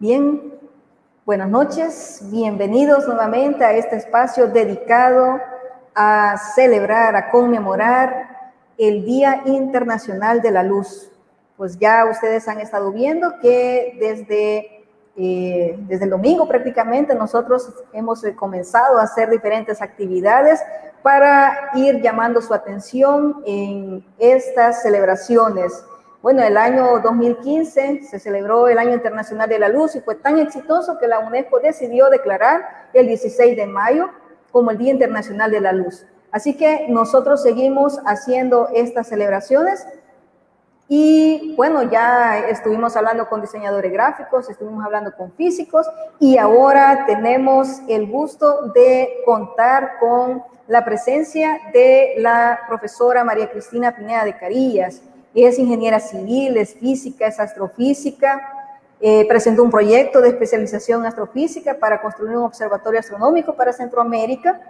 Bien, buenas noches, bienvenidos nuevamente a este espacio dedicado a celebrar, a conmemorar el Día Internacional de la Luz. Pues ya ustedes han estado viendo que desde el domingo prácticamente nosotros hemos comenzado a hacer diferentes actividades para ir llamando su atención en estas celebraciones. Bueno, el año 2015 se celebró el Año Internacional de la Luz y fue tan exitoso que la UNESCO decidió declarar el 16 de mayo como el Día Internacional de la Luz. Así que nosotros seguimos haciendo estas celebraciones y bueno, ya estuvimos hablando con diseñadores gráficos, estuvimos hablando con físicos y ahora tenemos el gusto de contar con la presencia de la profesora María Cristina Pineda de Carillas. Es ingeniera civil, es física, es astrofísica, presentó un proyecto de especialización en astrofísica para construir un observatorio astronómico para Centroamérica.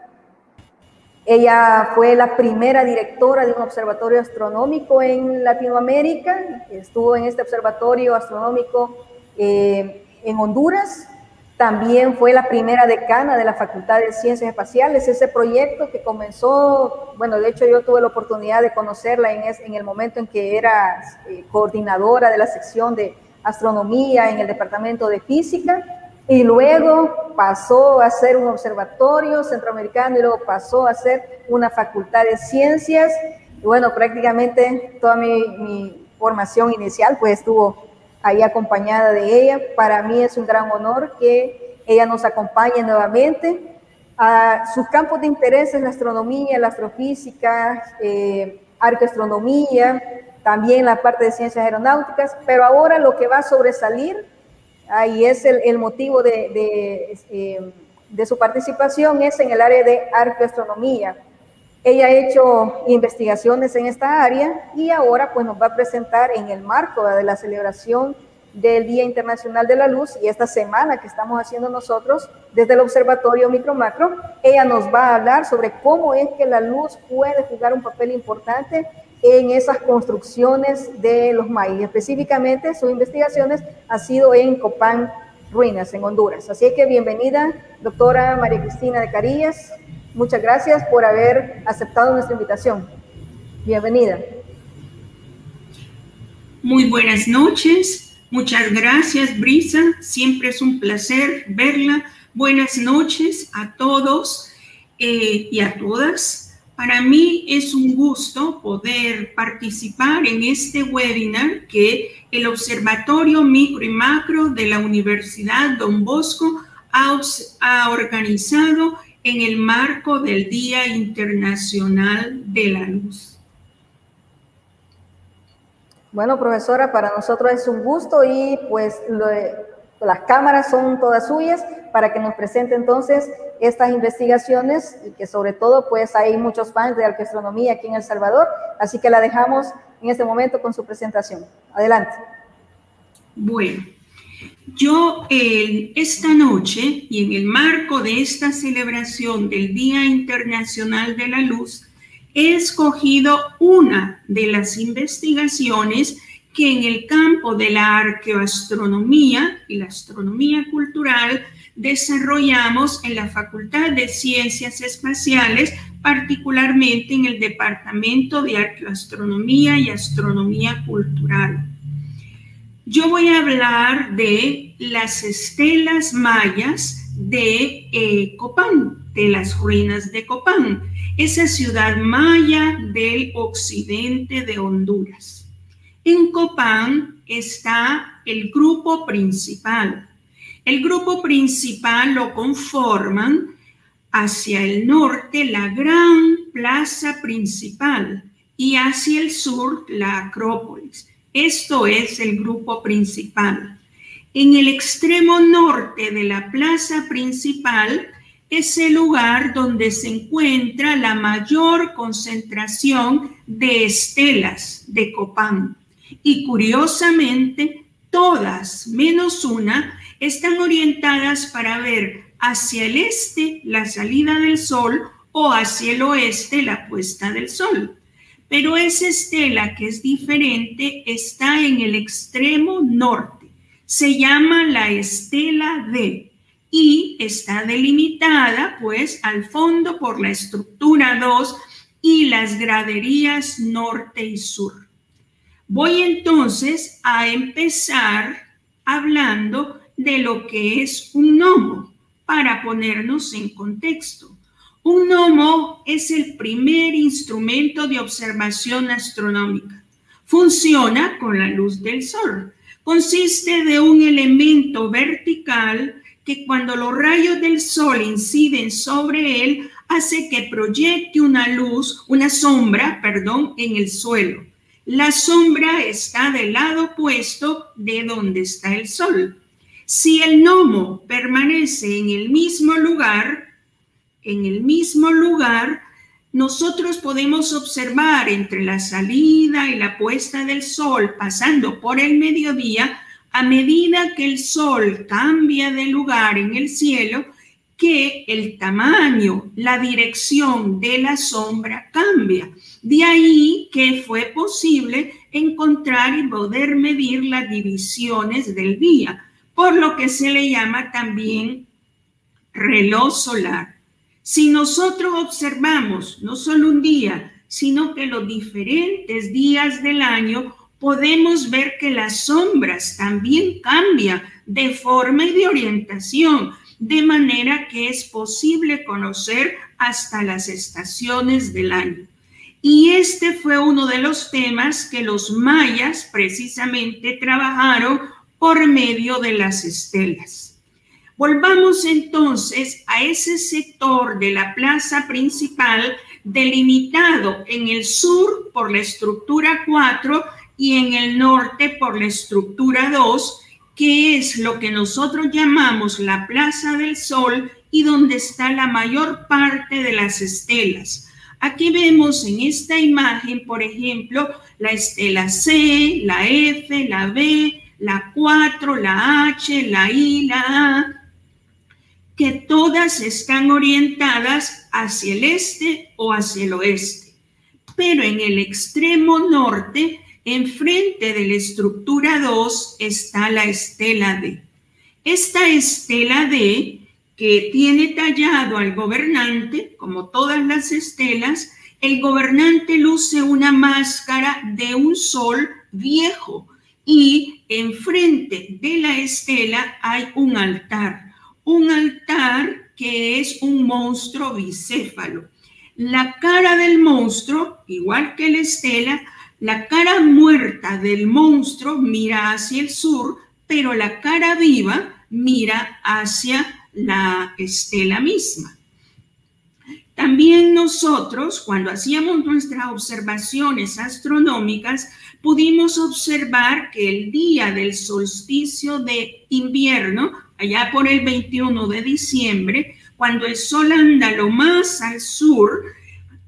Ella fue la primera directora de un observatorio astronómico en Latinoamérica, estuvo en este observatorio astronómico en Honduras. También fue la primera decana de la Facultad de Ciencias Espaciales. Ese proyecto que comenzó, bueno, de hecho yo tuve la oportunidad de conocerla en el momento en que era coordinadora de la sección de astronomía en el departamento de física, y luego pasó a ser un observatorio centroamericano y luego pasó a ser una facultad de ciencias. Y bueno, prácticamente toda mi formación inicial pues estuvo ahí acompañada de ella. Para mí es un gran honor que ella nos acompañe nuevamente. Sus campos de interés es la astronomía, la astrofísica, arqueastronomía, también la parte de ciencias aeronáuticas, pero ahora lo que va a sobresalir, y es el motivo de su participación, es en el área de arqueastronomía. Ella ha hecho investigaciones en esta área y ahora pues nos va a presentar en el marco de la celebración del Día Internacional de la Luz y esta semana que estamos haciendo nosotros desde el Observatorio Micro-Macro. Ella nos va a hablar sobre cómo es que la luz puede jugar un papel importante en esas construcciones de los mayas. Específicamente sus investigaciones han sido en Copán Ruinas, en Honduras. Así que bienvenida, doctora María Cristina de Carillas. Muchas gracias por haber aceptado nuestra invitación. Bienvenida. Muy buenas noches. Muchas gracias, Brisa. Siempre es un placer verla. Buenas noches a todos y a todas. Para mí es un gusto poder participar en este webinar que el Observatorio Micro y Macro de la Universidad Don Bosco ha organizado en el marco del Día Internacional de la Luz. Bueno, profesora, para nosotros es un gusto y pues las cámaras son todas suyas para que nos presente entonces estas investigaciones y que sobre todo pues hay muchos fans de arqueastronomía aquí en El Salvador, así que la dejamos en este momento con su presentación. Adelante. Bueno. Yo esta noche y en el marco de esta celebración del Día Internacional de la Luz, he escogido una de las investigaciones que en el campo de la arqueoastronomía y la astronomía cultural desarrollamos en la Facultad de Ciencias Espaciales, particularmente en el Departamento de Arqueoastronomía y Astronomía Cultural. Yo voy a hablar de las estelas mayas de Copán, de las ruinas de Copán, esa ciudad maya del occidente de Honduras. En Copán está el grupo principal. El grupo principal lo conforman hacia el norte la gran plaza principal y hacia el sur la acrópolis. Esto es el grupo principal. En el extremo norte de la plaza principal es el lugar donde se encuentra la mayor concentración de estelas de Copán. Y curiosamente, todas, menos una, están orientadas para ver hacia el este la salida del sol o hacia el oeste la puesta del sol. Pero esa estela que es diferente está en el extremo norte. Se llama la estela D y está delimitada pues al fondo por la estructura 2 y las graderías norte y sur. Voy entonces a empezar hablando de lo que es un gnomo para ponernos en contexto. Un gnomo es el primer instrumento de observación astronómica. Funciona con la luz del sol. Consiste de un elemento vertical que cuando los rayos del sol inciden sobre él hace que proyecte una sombra, en el suelo. La sombra está del lado opuesto de donde está el sol. Si el gnomo permanece en el mismo lugar, nosotros podemos observar entre la salida y la puesta del sol, pasando por el mediodía, a medida que el sol cambia de lugar en el cielo, que el tamaño, la dirección de la sombra cambia. De ahí que fue posible encontrar y poder medir las divisiones del día, por lo que se le llama también reloj solar. Si nosotros observamos no solo un día, sino que los diferentes días del año, podemos ver que las sombras también cambian de forma y de orientación, de manera que es posible conocer hasta las estaciones del año. Y este fue uno de los temas que los mayas precisamente trabajaron por medio de las estelas. Volvamos entonces a ese sector de la plaza principal delimitado en el sur por la estructura 4 y en el norte por la estructura 2, que es lo que nosotros llamamos la Plaza del Sol y donde está la mayor parte de las estelas. Aquí vemos en esta imagen, por ejemplo, la estela C, la F, la B, la 4, la H, la I, la A, que todas están orientadas hacia el este o hacia el oeste. Pero en el extremo norte, enfrente de la estructura 2, está la estela D. Esta estela D, que tiene tallado al gobernante, como todas las estelas, el gobernante luce una máscara de un sol viejo y enfrente de la estela hay un altar que es un monstruo bicéfalo. La cara del monstruo, igual que la estela, la cara muerta del monstruo mira hacia el sur, pero la cara viva mira hacia la estela misma. También nosotros, cuando hacíamos nuestras observaciones astronómicas, pudimos observar que el día del solsticio de invierno, allá por el 21 de diciembre, cuando el sol anda lo más al sur,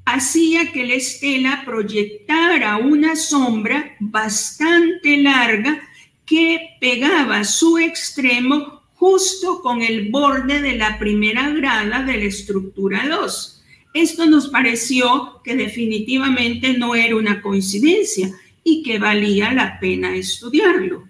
hacía que la estela proyectara una sombra bastante larga que pegaba su extremo justo con el borde de la primera grada de la estructura 2. Esto nos pareció que definitivamente no era una coincidencia y que valía la pena estudiarlo.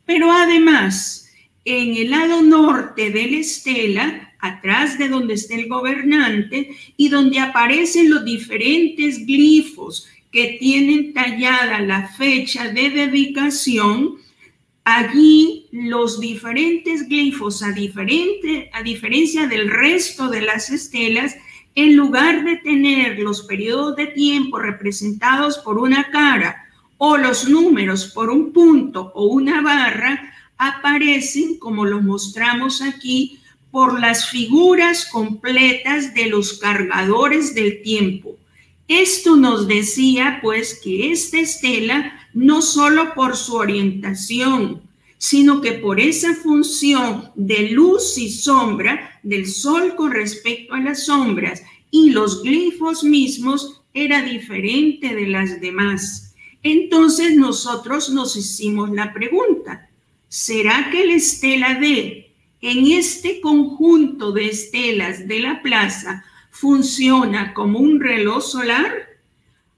Pero además, en el lado norte de la estela, atrás de donde está el gobernante y donde aparecen los diferentes glifos que tienen tallada la fecha de dedicación, allí los diferentes glifos, a diferencia del resto de las estelas, en lugar de tener los periodos de tiempo representados por una cara o los números por un punto o una barra, aparecen, como los mostramos aquí, por las figuras completas de los cargadores del tiempo. Esto nos decía, pues, que esta estela, no solo por su orientación, sino que por esa función de luz y sombra del sol con respecto a las sombras y los glifos mismos, era diferente de las demás. Entonces nosotros nos hicimos la pregunta, ¿será que la estela D en este conjunto de estelas de la plaza funciona como un reloj solar?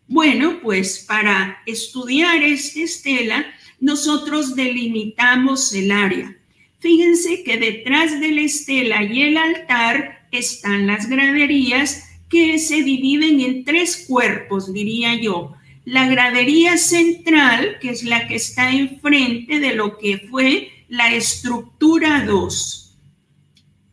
Bueno, pues para estudiar esta estela nosotros delimitamos el área. Fíjense que detrás de la estela y el altar están las graderías que se dividen en 3 cuerpos, diría yo. La gradería central, que es la que está enfrente de lo que fue la estructura 2.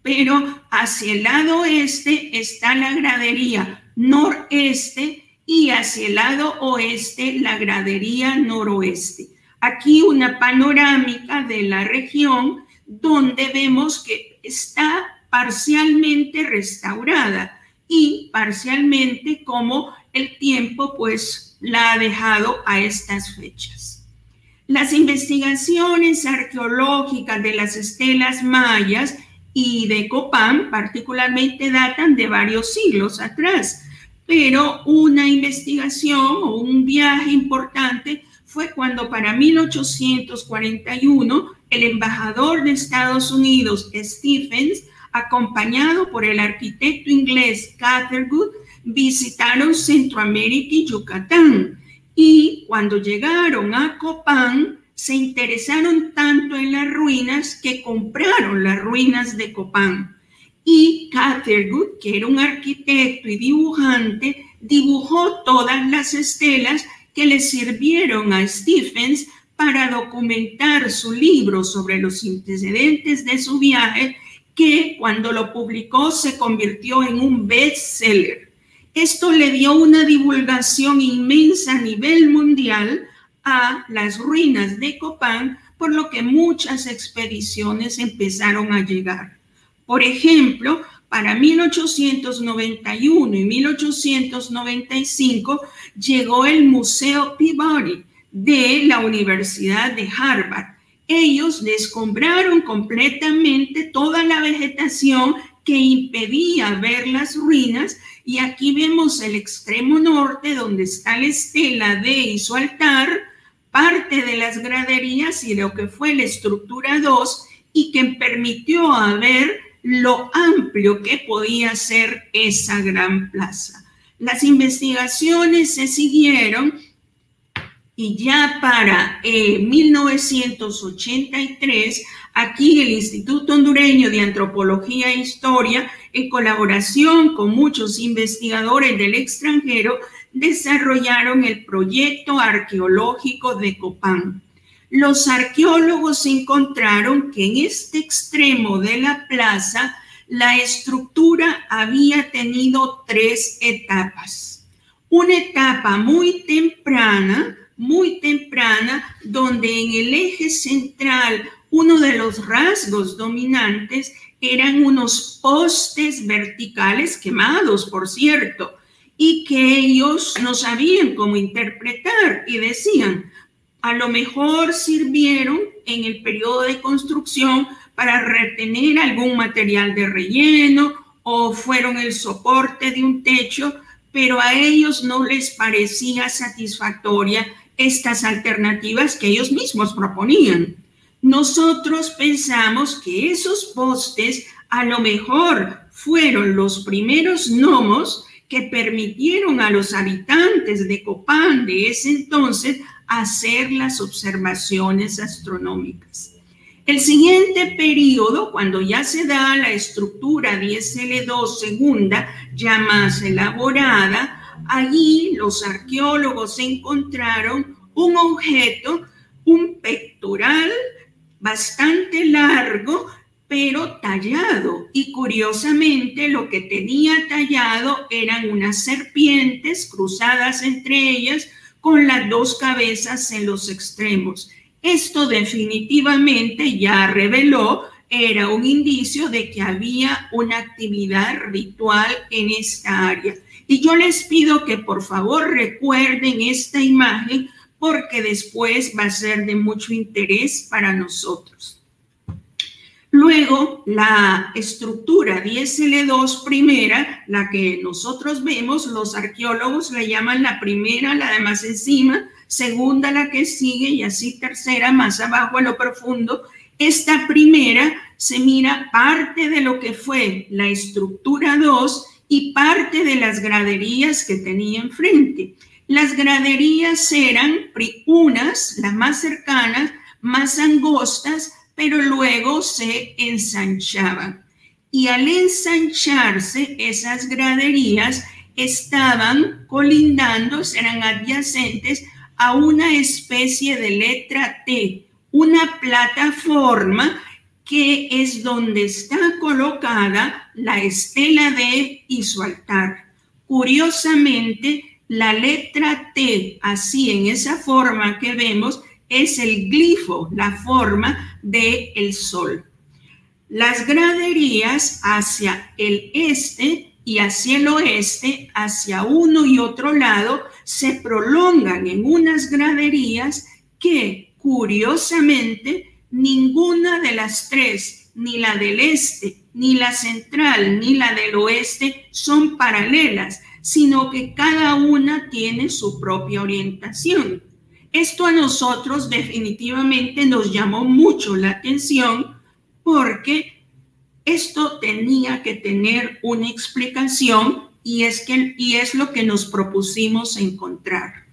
Pero hacia el lado oeste está la gradería noreste y hacia el lado oeste la gradería noroeste. Aquí una panorámica de la región donde vemos que está parcialmente restaurada y parcialmente como el tiempo pues la ha dejado a estas fechas. Las investigaciones arqueológicas de las estelas mayas y de Copán particularmente datan de varios siglos atrás, pero una investigación o un viaje importante fue cuando para 1841 el embajador de Estados Unidos, Stephens, acompañado por el arquitecto inglés Catherwood, visitaron Centroamérica y Yucatán. Y cuando llegaron a Copán, se interesaron tanto en las ruinas que compraron las ruinas de Copán. Y Catherwood, que era un arquitecto y dibujante, dibujó todas las estelas que le sirvieron a Stephens para documentar su libro sobre los antecedentes de su viaje, que cuando lo publicó se convirtió en un bestseller. Esto le dio una divulgación inmensa a nivel mundial a las ruinas de Copán, por lo que muchas expediciones empezaron a llegar. Por ejemplo, para 1891 y 1895 llegó el Museo Peabody de la Universidad de Harvard. Ellos descombraron completamente toda la vegetación que impedía ver las ruinas, y aquí vemos el extremo norte donde está la estela de y su altar, parte de las graderías y lo que fue la estructura 2, y que permitió ver lo amplio que podía ser esa gran plaza. Las investigaciones se siguieron y ya para 1983, aquí el Instituto Hondureño de Antropología e Historia, en colaboración con muchos investigadores del extranjero, desarrollaron el proyecto arqueológico de Copán. Los arqueólogos encontraron que en este extremo de la plaza la estructura había tenido 3 etapas. Una etapa muy temprana, donde en el eje central uno de los rasgos dominantes eran unos postes verticales quemados, por cierto, y que ellos no sabían cómo interpretar y decían, a lo mejor sirvieron en el periodo de construcción para retener algún material de relleno o fueron el soporte de un techo, pero a ellos no les parecía satisfactoria estas alternativas que ellos mismos proponían. Nosotros pensamos que esos postes a lo mejor fueron los primeros gnomos que permitieron a los habitantes de Copán de ese entonces hacer las observaciones astronómicas. El siguiente periodo, cuando ya se da la estructura 10L2 segunda, ya más elaborada, allí los arqueólogos encontraron un objeto, un pectoral bastante largo, pero tallado. Y curiosamente lo que tenía tallado eran unas serpientes cruzadas entre ellas con las 2 cabezas en los extremos. Esto definitivamente ya reveló, era un indicio de que había una actividad ritual en esta área. Y yo les pido que por favor recuerden esta imagen porque después va a ser de mucho interés para nosotros. Luego, la estructura 10L2 primera, la que nosotros vemos, los arqueólogos la llaman la primera, la de más encima, segunda la que sigue y así tercera más abajo a lo profundo. Esta primera se mira parte de lo que fue la estructura 2 y parte de las graderías que tenía enfrente. Las graderías eran unas, las más cercanas, más angostas, pero luego se ensanchaban. Y al ensancharse, esas graderías estaban colindando, eran adyacentes a una especie de letra T, una plataforma que es donde está colocada la estela D y su altar. Curiosamente, la letra T, así en esa forma que vemos, es el glifo, la forma del sol. Las graderías hacia el este y hacia el oeste, hacia uno y otro lado, se prolongan en unas graderías que, curiosamente, ninguna de las tres, ni la del este, ni la central, ni la del oeste, son paralelas, sino que cada una tiene su propia orientación. Esto a nosotros definitivamente nos llamó mucho la atención porque esto tenía que tener una explicación y es lo que nos propusimos encontrar.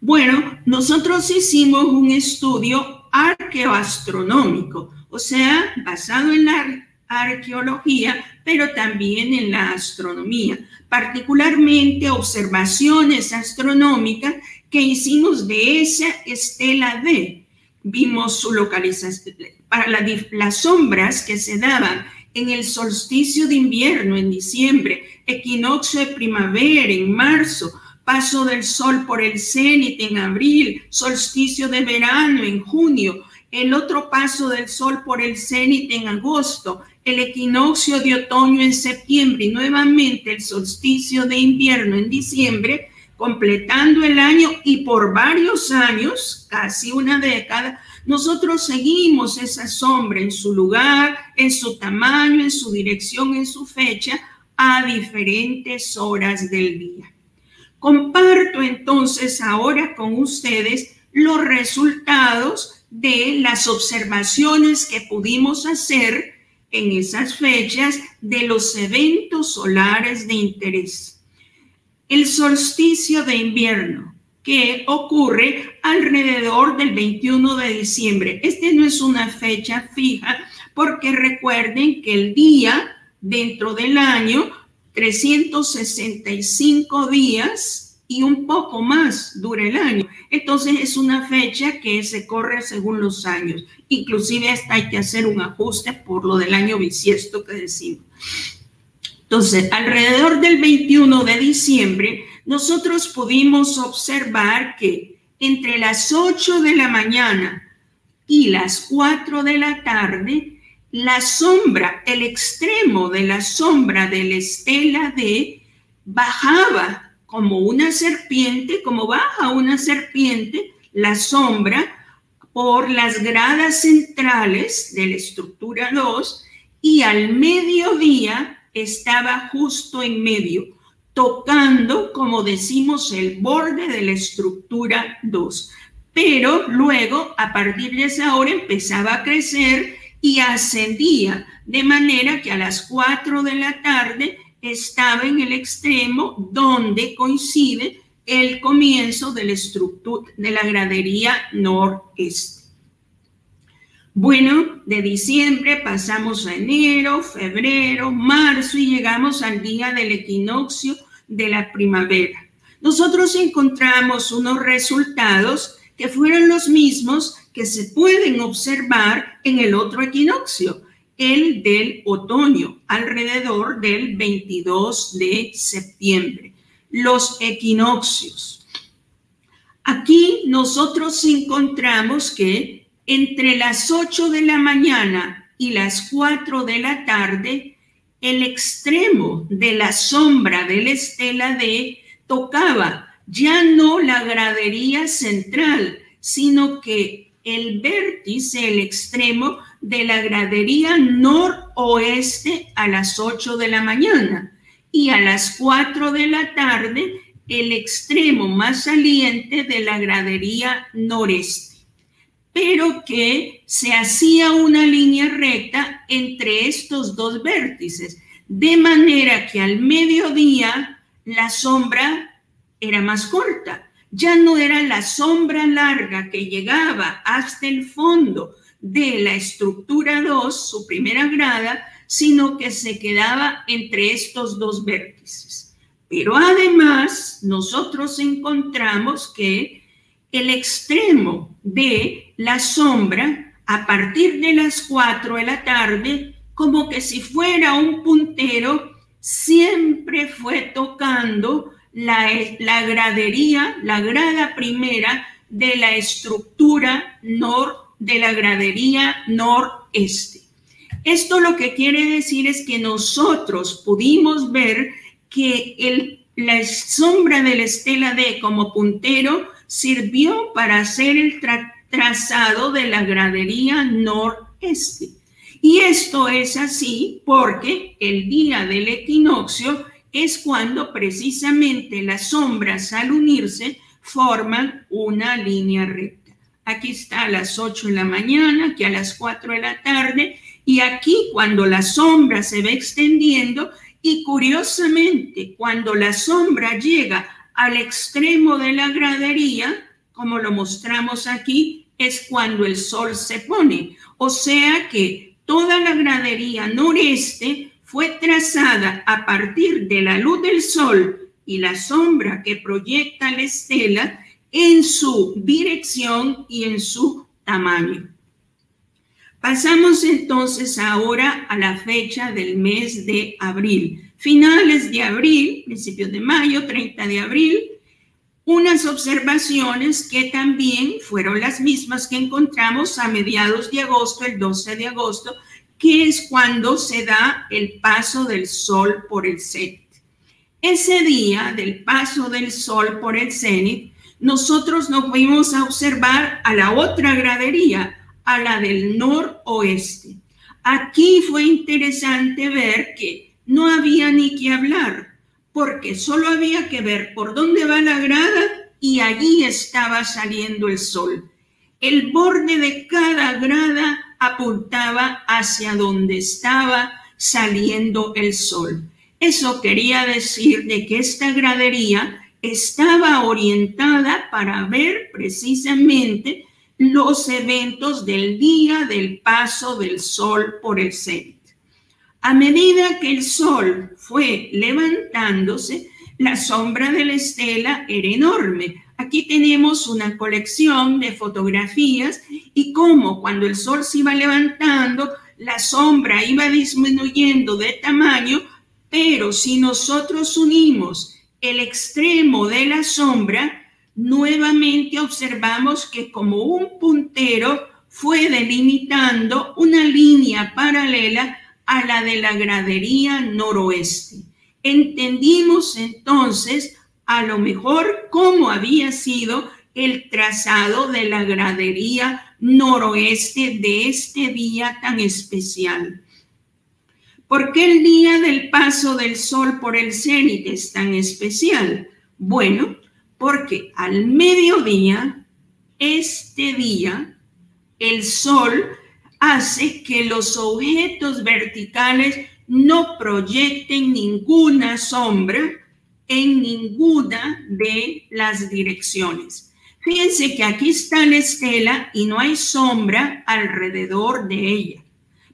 Bueno, nosotros hicimos un estudio arqueoastronómico, o sea, basado en la arqueología, pero también en la astronomía, particularmente observaciones astronómicas que hicimos de esa estela D. Vimos su localización, para las sombras que se daban en el solsticio de invierno en diciembre, equinoccio de primavera en marzo, paso del sol por el cenit en abril, solsticio de verano en junio, el otro paso del sol por el cenit en agosto, el equinoccio de otoño en septiembre y nuevamente el solsticio de invierno en diciembre, completando el año y por varios años, casi una década, nosotros seguimos esa sombra en su lugar, en su tamaño, en su dirección, en su fecha, a diferentes horas del día. Comparto entonces ahora con ustedes los resultados de las observaciones que pudimos hacer en esas fechas de los eventos solares de interés. El solsticio de invierno, que ocurre alrededor del 21 de diciembre. Este no es una fecha fija, porque recuerden que el día dentro del año, 365 días y un poco más dura el año. Entonces es una fecha que se corre según los años. Inclusive hasta hay que hacer un ajuste por lo del año bisiesto que decimos. Entonces, alrededor del 21 de diciembre, nosotros pudimos observar que entre las 8 de la mañana y las 4 de la tarde, la sombra, el extremo de la sombra de la estela D bajaba como una serpiente, como baja una serpiente, la sombra por las gradas centrales de la estructura 2 y al mediodía estaba justo en medio, tocando, como decimos, el borde de la estructura 2. Pero luego, a partir de esa hora, empezaba a crecer y ascendía, de manera que a las 4 de la tarde estaba en el extremo donde coincide el comienzo de la estructura de la gradería noreste. Bueno, de diciembre pasamos a enero, febrero, marzo y llegamos al día del equinoccio de la primavera. Nosotros encontramos unos resultados que fueron los mismos que se pueden observar en el otro equinoccio, el del otoño, alrededor del 22 de septiembre. Los equinoccios. Aquí nosotros encontramos que entre las 8 de la mañana y las 4 de la tarde, el extremo de la sombra de la estela D tocaba ya no la gradería central, sino que el vértice, el extremo de la gradería noroeste a las 8 de la mañana y a las 4 de la tarde el extremo más saliente de la gradería noreste, pero que se hacía una línea recta entre estos dos vértices, de manera que al mediodía la sombra era más corta. Ya no era la sombra larga que llegaba hasta el fondo de la estructura 2, su primera grada, sino que se quedaba entre estos dos vértices. Pero además, nosotros encontramos que el extremo de la sombra, a partir de las 4 de la tarde, como que si fuera un puntero, siempre fue tocando la gradería, la grada primera de la estructura de la gradería noreste. Esto lo que quiere decir es que nosotros pudimos ver que la sombra de la estela D como puntero sirvió para hacer el trazado de la gradería noreste. Y esto es así porque el día del equinoccio es cuando precisamente las sombras al unirse forman una línea recta. Aquí está a las 8 de la mañana, aquí a las 4 de la tarde, y aquí cuando la sombra se va extendiendo, y curiosamente cuando la sombra llega al extremo de la gradería, como lo mostramos aquí, es cuando el sol se pone. O sea que toda la gradería noreste fue trazada a partir de la luz del sol y la sombra que proyecta la estela en su dirección y en su tamaño. Pasamos entonces ahora a la fecha del mes de abril. Finales de abril, principios de mayo, 30 de abril, unas observaciones que también fueron las mismas que encontramos a mediados de agosto, el 12 de agosto, que es cuando se da el paso del sol por el cenit. Ese día del paso del sol por el cenit, nosotros nos fuimos a observar a la otra gradería, a la del noroeste. Aquí fue interesante ver que no había ni que hablar, porque solo había que ver por dónde va la grada y allí estaba saliendo el sol. El borde de cada grada apuntaba hacia donde estaba saliendo el sol. Eso quería decir de que esta gradería estaba orientada para ver precisamente los eventos del día del paso del sol por el cenit. A medida que el sol fue levantándose, la sombra de la estela era enorme. Aquí tenemos una colección de fotografías y cómo cuando el sol se iba levantando, la sombra iba disminuyendo de tamaño, pero si nosotros unimos el extremo de la sombra, nuevamente observamos que como un puntero fue delimitando una línea paralela a la de la gradería noroeste. Entendimos entonces a lo mejor cómo había sido el trazado de la gradería noroeste de este día tan especial. ¿Por qué el día del paso del sol por el cenit es tan especial? Bueno, porque al mediodía, este día, el sol hace que los objetos verticales no proyecten ninguna sombra en ninguna de las direcciones. Fíjense que aquí está la estela y no hay sombra alrededor de ella.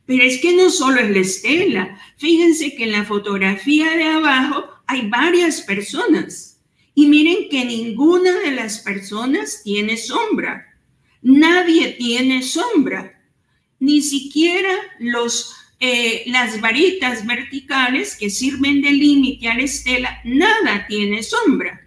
Pero es que no solo es la estela. Fíjense que en la fotografía de abajo hay varias personas. Y miren que ninguna de las personas tiene sombra. Nadie tiene sombra. Ni siquiera las varitas verticales que sirven de límite a la estela, nada tiene sombra.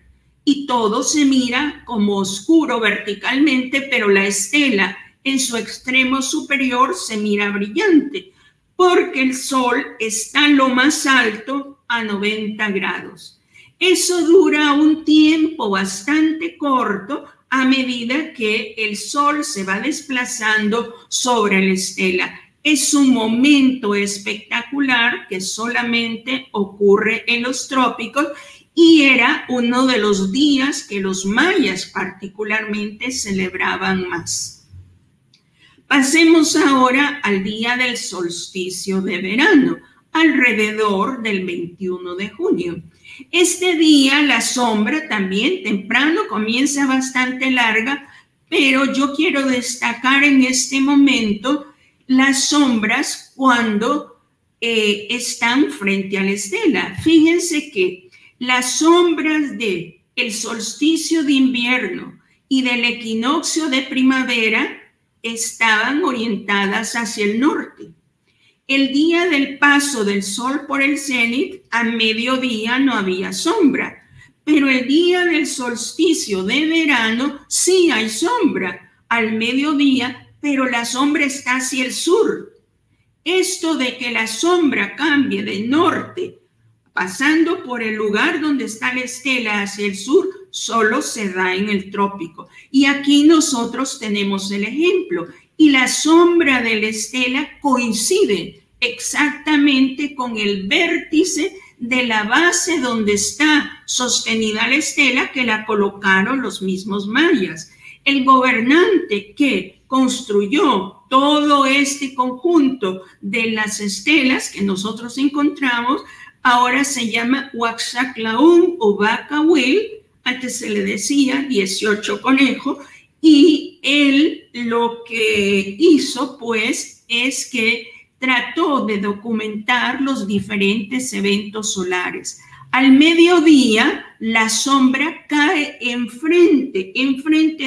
Y todo se mira como oscuro verticalmente, pero la estela en su extremo superior se mira brillante, porque el sol está lo más alto a 90 grados. Eso dura un tiempo bastante corto a medida que el sol se va desplazando sobre la estela. Es un momento espectacular que solamente ocurre en los trópicos y era uno de los días que los mayas particularmente celebraban más. Pasemos ahora al día del solsticio de verano, alrededor del 21 de junio. Este día la sombra también temprano comienza bastante larga, pero yo quiero destacar en este momento las sombras cuando están frente a la estela. Fíjense que las sombras del solsticio de invierno y del equinoccio de primavera estaban orientadas hacia el norte. El día del paso del sol por el cenit, a mediodía no había sombra, pero el día del solsticio de verano sí hay sombra al mediodía, pero la sombra está hacia el sur. Esto de que la sombra cambie de norte, pasando por el lugar donde está la estela hacia el sur, solo se da en el trópico. Y aquí nosotros tenemos el ejemplo. Y la sombra de la estela coincide exactamente con el vértice de la base donde está sostenida la estela, que la colocaron los mismos mayas. El gobernante que construyó todo este conjunto de las estelas que nosotros encontramos ahora se llama Huaxaclaún o Bacahuil. Antes se le decía 18 Conejo, y él lo que hizo pues es que trató de documentar los diferentes eventos solares. Al mediodía la sombra cae enfrente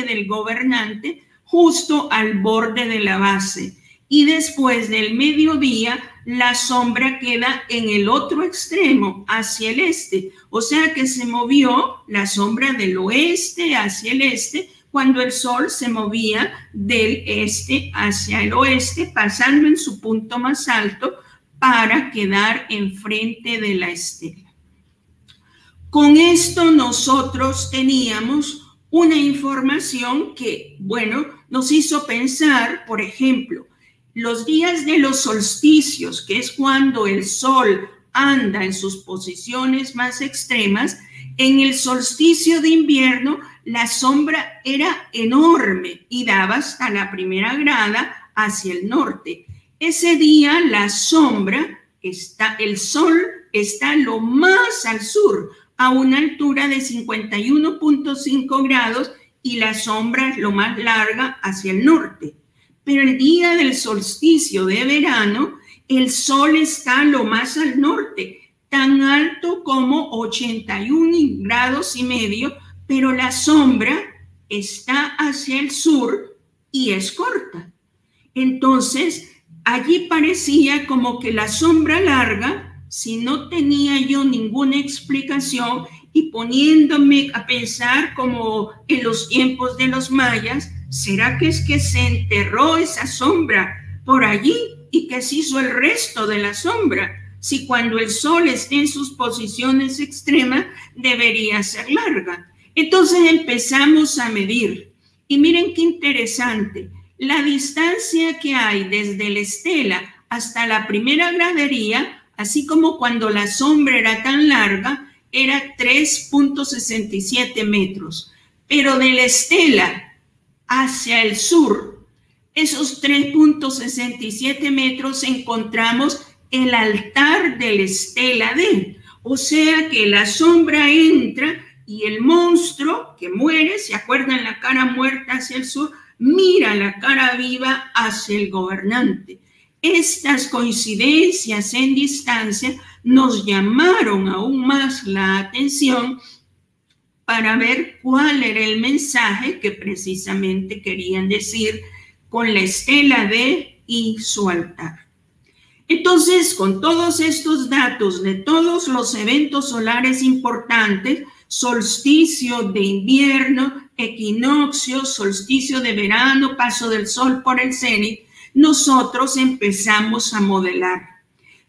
del gobernante, justo al borde de la base, y después del mediodía la sombra queda en el otro extremo, hacia el este. O sea que se movió la sombra del oeste hacia el este, cuando el sol se movía del este hacia el oeste, pasando en su punto más alto para quedar enfrente de la estela. Con esto nosotros teníamos una información que, bueno, nos hizo pensar, por ejemplo, los días de los solsticios, que es cuando el sol anda en sus posiciones más extremas. En el solsticio de invierno la sombra era enorme y daba hasta la primera grada hacia el norte. Ese día la sombra el sol está lo más al sur, a una altura de 51.5 grados, y la sombra es lo más larga hacia el norte. Pero el día del solsticio de verano, el sol está lo más al norte, tan alto como 81 grados y medio, pero la sombra está hacia el sur y es corta. Entonces, allí parecía como que la sombra larga, si no tenía yo ninguna explicación, y poniéndome a pensar como en los tiempos de los mayas, ¿será que es que se enterró esa sombra por allí y que se hizo el resto de la sombra? Si cuando el sol esté en sus posiciones extremas debería ser larga. Entonces empezamos a medir y miren qué interesante, la distancia que hay desde la estela hasta la primera gradería, así como cuando la sombra era tan larga, era 3.67 metros, pero de la estela hacia el sur, esos 3.67 metros, encontramos el altar de la estela D. O sea que la sombra entra y el monstruo que muere, ¿se acuerdan? La cara muerta hacia el sur, mira la cara viva hacia el gobernante. Estas coincidencias en distancia nos llamaron aún más la atención para ver cuál era el mensaje que precisamente querían decir con la estela D y su altar. Entonces, con todos estos datos de todos los eventos solares importantes, solsticio de invierno, equinoccio, solsticio de verano, paso del sol por el cenit, nosotros empezamos a modelar.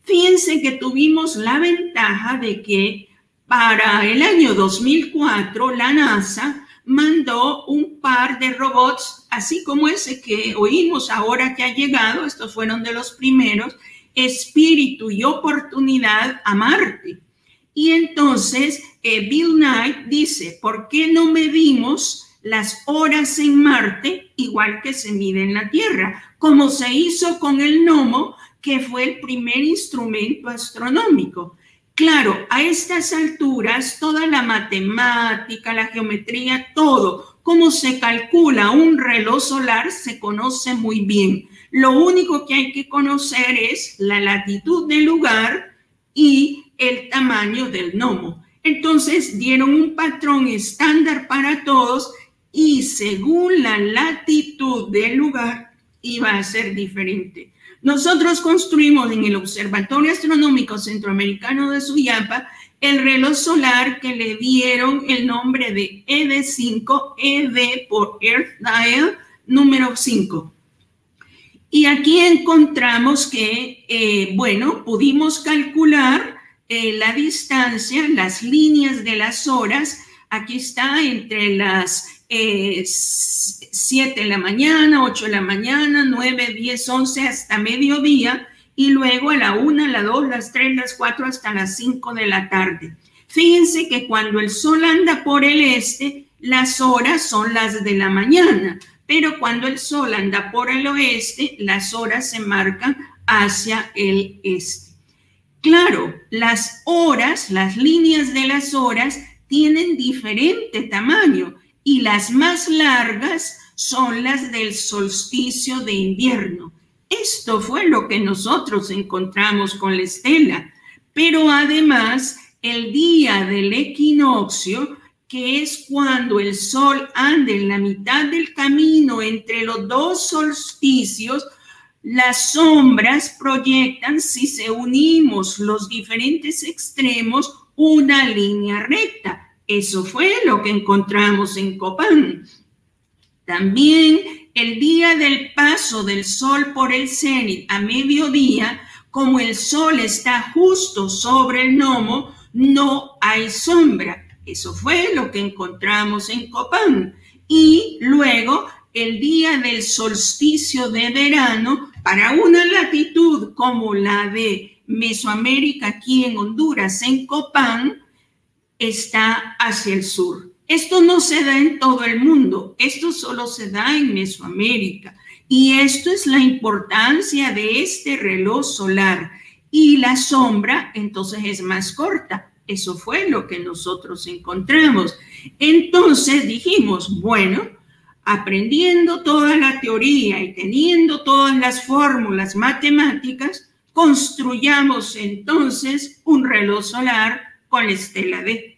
Fíjense que tuvimos la ventaja de que para el año 2004 la NASA mandó un par de robots, así como ese que oímos ahora que ha llegado, estos fueron de los primeros, Espíritu y Oportunidad, a Marte. Y entonces Bill Knight dice, ¿por qué no medimos las horas en Marte igual que se mide en la Tierra? Como se hizo con el NOMO, que fue el primer instrumento astronómico. Claro, a estas alturas, toda la matemática, la geometría, todo, cómo se calcula un reloj solar, se conoce muy bien. Lo único que hay que conocer es la latitud del lugar y el tamaño del gnomo. Entonces, dieron un patrón estándar para todos y según la latitud del lugar, iba a ser diferente. Nosotros construimos en el Observatorio Astronómico Centroamericano de Suyapa el reloj solar que le dieron el nombre de ED5, ED por Earth Dial número 5. Y aquí encontramos que, bueno, pudimos calcular la distancia, las líneas de las horas. Aquí está entre las 7 de la mañana, 8 de la mañana, 9, 10, 11 hasta mediodía y luego a la 1, a las 2, las 3, las 4 hasta las 5 de la tarde. Fíjense que cuando el sol anda por el este, las horas son las de la mañana, pero cuando el sol anda por el oeste, las horas se marcan hacia el este. Claro, las horas, las líneas de las horas tienen diferente tamaño y las más largas son las del solsticio de invierno. Esto fue lo que nosotros encontramos con la estela, pero además el día del equinoccio, que es cuando el sol anda en la mitad del camino entre los dos solsticios, las sombras proyectan, si se unimos los diferentes extremos, una línea recta. Eso fue lo que encontramos en Copán. También el día del paso del sol por el cenit a mediodía, como el sol está justo sobre el gnomo, no hay sombra. Eso fue lo que encontramos en Copán. Y luego el día del solsticio de verano, para una latitud como la de Mesoamérica aquí en Honduras, en Copán, está hacia el sur. Esto no se da en todo el mundo, esto solo se da en Mesoamérica. Y esto es la importancia de este reloj solar. Y la sombra entonces es más corta. Eso fue lo que nosotros encontramos. Entonces dijimos, bueno, aprendiendo toda la teoría y teniendo todas las fórmulas matemáticas, construyamos entonces un reloj solar con la estela D.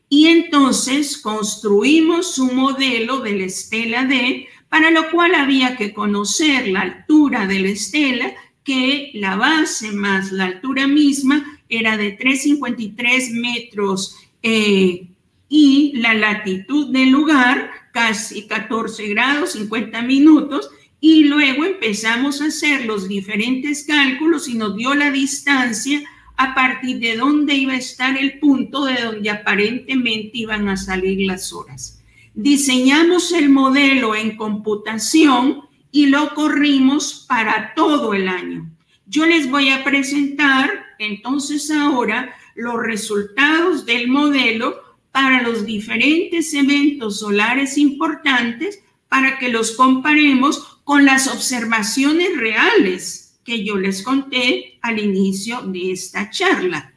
Y entonces construimos un modelo de la estela D, para lo cual había que conocer la altura de la estela, que la base más la altura misma era de 353 metros y la latitud del lugar, casi 14 grados, 50 minutos, y luego empezamos a hacer los diferentes cálculos y nos dio la distancia a partir de dónde iba a estar el punto de donde aparentemente iban a salir las horas. Diseñamos el modelo en computación y lo corrimos para todo el año. Yo les voy a presentar entonces ahora los resultados del modelo para los diferentes eventos solares importantes para que los comparemos con las observaciones reales que yo les conté al inicio de esta charla.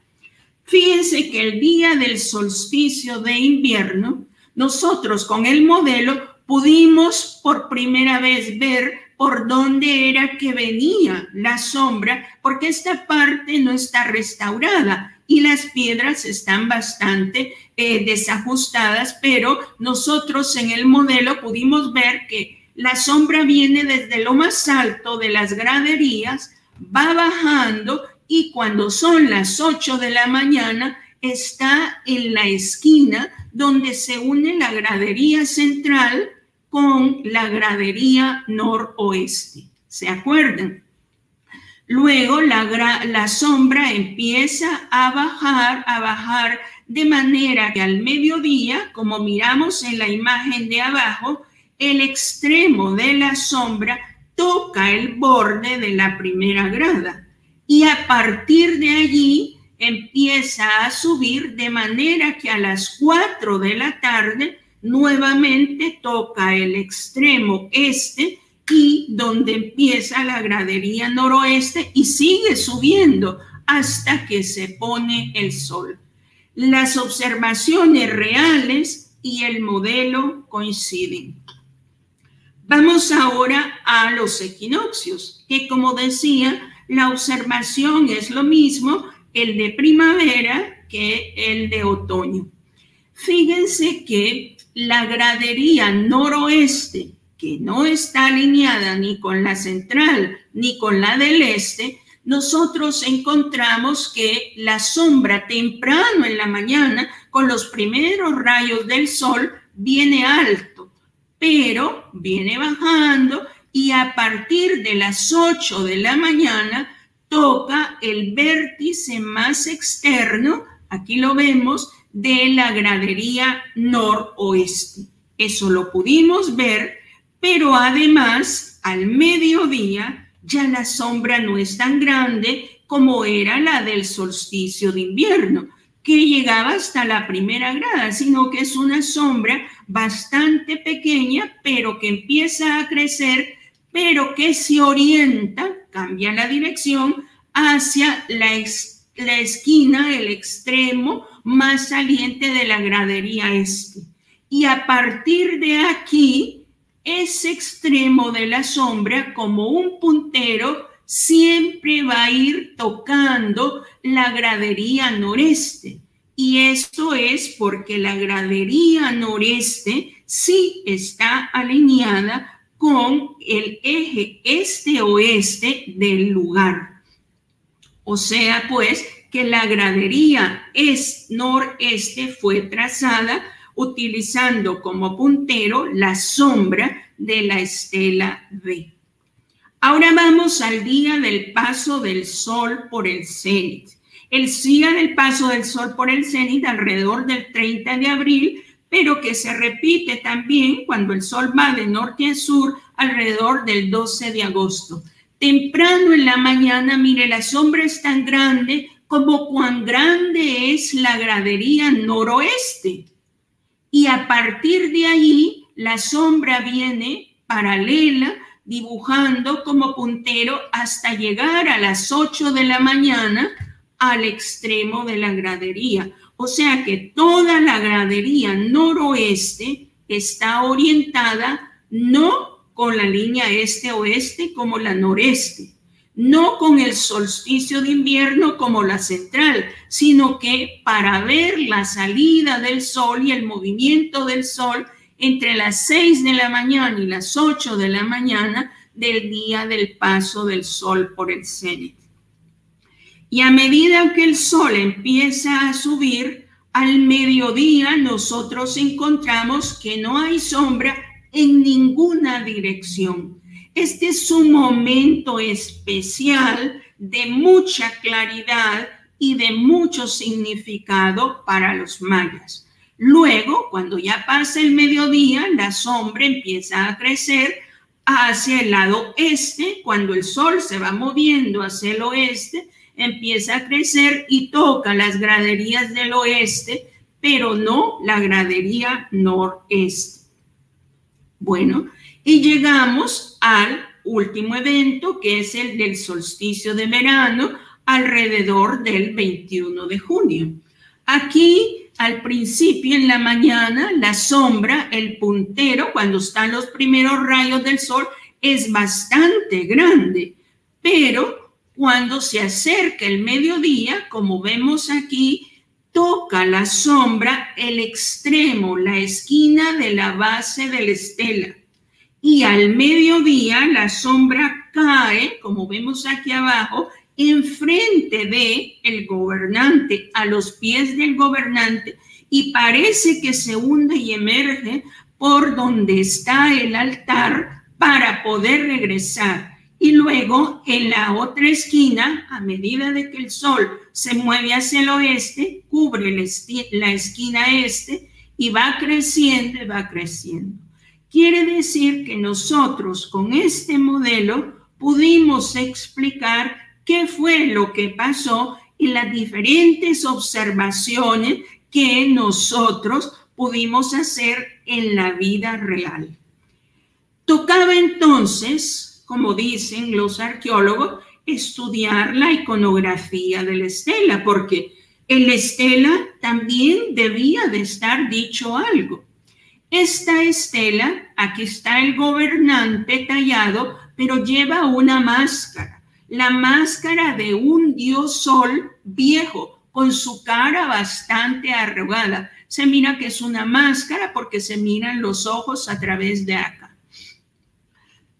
Fíjense que el día del solsticio de invierno, nosotros con el modelo pudimos por primera vez ver por dónde era que venía la sombra, porque esta parte no está restaurada y las piedras están bastante desajustadas, pero nosotros en el modelo pudimos ver que la sombra viene desde lo más alto de las graderías, va bajando y cuando son las 8 de la mañana está en la esquina donde se une la gradería central con la gradería noroeste. ¿Se acuerdan? Luego la sombra empieza a bajar de manera que al mediodía, como miramos en la imagen de abajo, el extremo de la sombra toca el borde de la primera grada y a partir de allí empieza a subir de manera que a las 4 de la tarde nuevamente toca el extremo este y donde empieza la gradería noroeste y sigue subiendo hasta que se pone el sol. Las observaciones reales y el modelo coinciden. Vamos ahora a los equinoccios, que como decía, la observación es lo mismo el de primavera que el de otoño. Fíjense que la gradería noroeste, que no está alineada ni con la central ni con la del este, nosotros encontramos que la sombra temprano en la mañana, con los primeros rayos del sol, viene alto, pero viene bajando y a partir de las 8 de la mañana toca el vértice más externo, aquí lo vemos, de la gradería noroeste. Eso lo pudimos ver, pero además al mediodía ya la sombra no es tan grande como era la del solsticio de invierno, que llegaba hasta la primera grada, sino que es una sombra bastante pequeña, pero que empieza a crecer, pero que se orienta, cambia la dirección hacia la esquina, el extremo más saliente de la gradería este. Y a partir de aquí, ese extremo de la sombra, como un puntero, siempre va a ir tocando la gradería noreste. Y esto es porque la gradería noreste sí está alineada con el eje este-oeste del lugar. O sea, pues, que la gradería noreste fue trazada utilizando como puntero la sombra de la estela D. Ahora vamos al día del paso del sol por el cenit. El día del paso del sol por el cenit alrededor del 30 de abril, pero que se repite también cuando el sol va de norte a sur alrededor del 12 de agosto. Temprano en la mañana, mire, la sombra es tan grande como cuán grande es la gradería noroeste. Y a partir de ahí, la sombra viene paralela, dibujando como puntero hasta llegar a las 8 de la mañana al extremo de la gradería. O sea que toda la gradería noroeste está orientada no con la línea este-oeste como la noreste, no con el solsticio de invierno como la central, sino que para ver la salida del sol y el movimiento del sol entre las 6 de la mañana y las 8 de la mañana del día del paso del sol por el cenit. Y a medida que el sol empieza a subir, al mediodía nosotros encontramos que no hay sombra en ninguna dirección. Este es un momento especial de mucha claridad y de mucho significado para los mayas. Luego, cuando ya pasa el mediodía, la sombra empieza a crecer hacia el lado este. Cuando el sol se va moviendo hacia el oeste, empieza a crecer y toca las graderías del oeste, pero no la gradería noreste. Bueno, y llegamos al último evento, que es el del solsticio de verano, alrededor del 21 de junio. Aquí, al principio, en la mañana, la sombra, el puntero, cuando están los primeros rayos del sol, es bastante grande, pero cuando se acerca el mediodía, como vemos aquí, toca la sombra el extremo, la esquina de la base de la estela. Y al mediodía la sombra cae, como vemos aquí abajo, enfrente del gobernante, a los pies del gobernante, y parece que se hunde y emerge por donde está el altar para poder regresar. Y luego en la otra esquina, a medida de que el sol se mueve hacia el oeste, cubre la esquina este y va creciendo y va creciendo. Quiere decir que nosotros con este modelo pudimos explicar qué fue lo que pasó y las diferentes observaciones que nosotros pudimos hacer en la vida real. Tocaba entonces, como dicen los arqueólogos, estudiar la iconografía de la estela, porque en la estela también debía de estar dicho algo. Esta estela, aquí está el gobernante tallado, pero lleva una máscara, la máscara de un dios sol viejo, con su cara bastante arrugada. Se mira que es una máscara porque se miran los ojos a través de acá.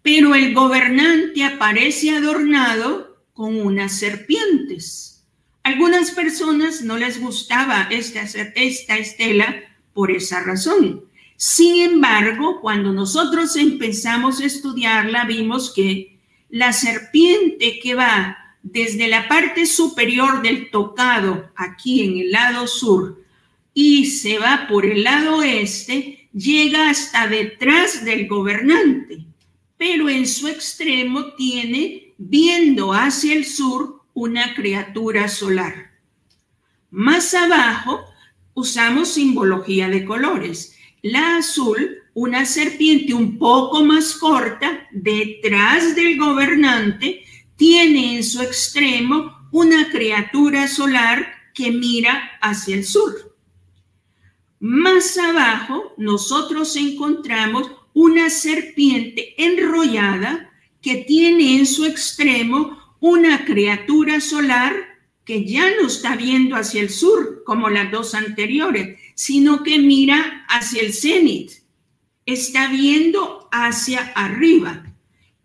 Pero el gobernante aparece adornado con unas serpientes. Algunas personas no les gustaba esta estela por esa razón. Sin embargo, cuando nosotros empezamos a estudiarla, vimos que la serpiente que va desde la parte superior del tocado, aquí en el lado sur, y se va por el lado oeste, llega hasta detrás del gobernante, pero en su extremo tiene, viendo hacia el sur, una criatura solar. Más abajo usamos simbología de colores. La azul, una serpiente un poco más corta, detrás del gobernante, tiene en su extremo una criatura solar que mira hacia el sur. Más abajo nosotros encontramos una serpiente enrollada que tiene en su extremo una criatura solar que ya no está viendo hacia el sur como las dos anteriores, sino que mira hacia el cenit, está viendo hacia arriba.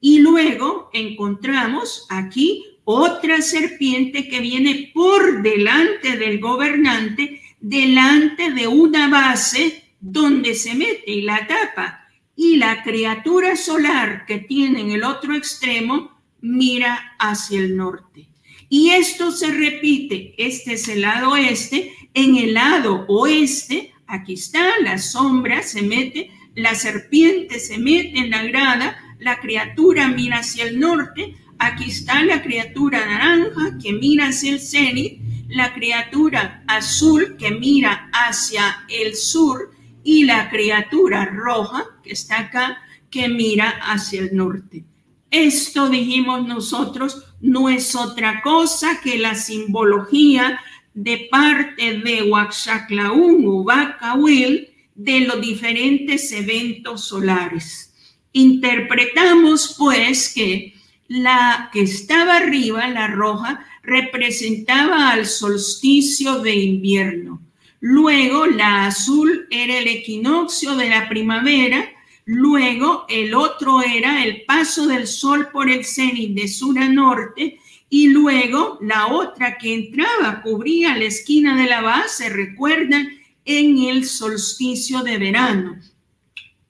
Y luego encontramos aquí otra serpiente que viene por delante del gobernante, delante de una base donde se mete y la tapa. Y la criatura solar que tiene en el otro extremo mira hacia el norte. Y esto se repite, este es el lado este, en el lado oeste, aquí está, la sombra se mete, la serpiente se mete en la grada, la criatura mira hacia el norte, aquí está la criatura naranja que mira hacia el cenit, la criatura azul que mira hacia el sur y la criatura roja que está acá que mira hacia el norte. Esto, dijimos nosotros, no es otra cosa que la simbología de parte de Huaxaclaún o Bacahuil de los diferentes eventos solares. Interpretamos pues que la que estaba arriba, la roja, representaba al solsticio de invierno. Luego la azul era el equinoccio de la primavera. Luego el otro era el paso del sol por el cenit de sur a norte. Y luego la otra que entraba, cubría la esquina de la base, recuerdan, en el solsticio de verano,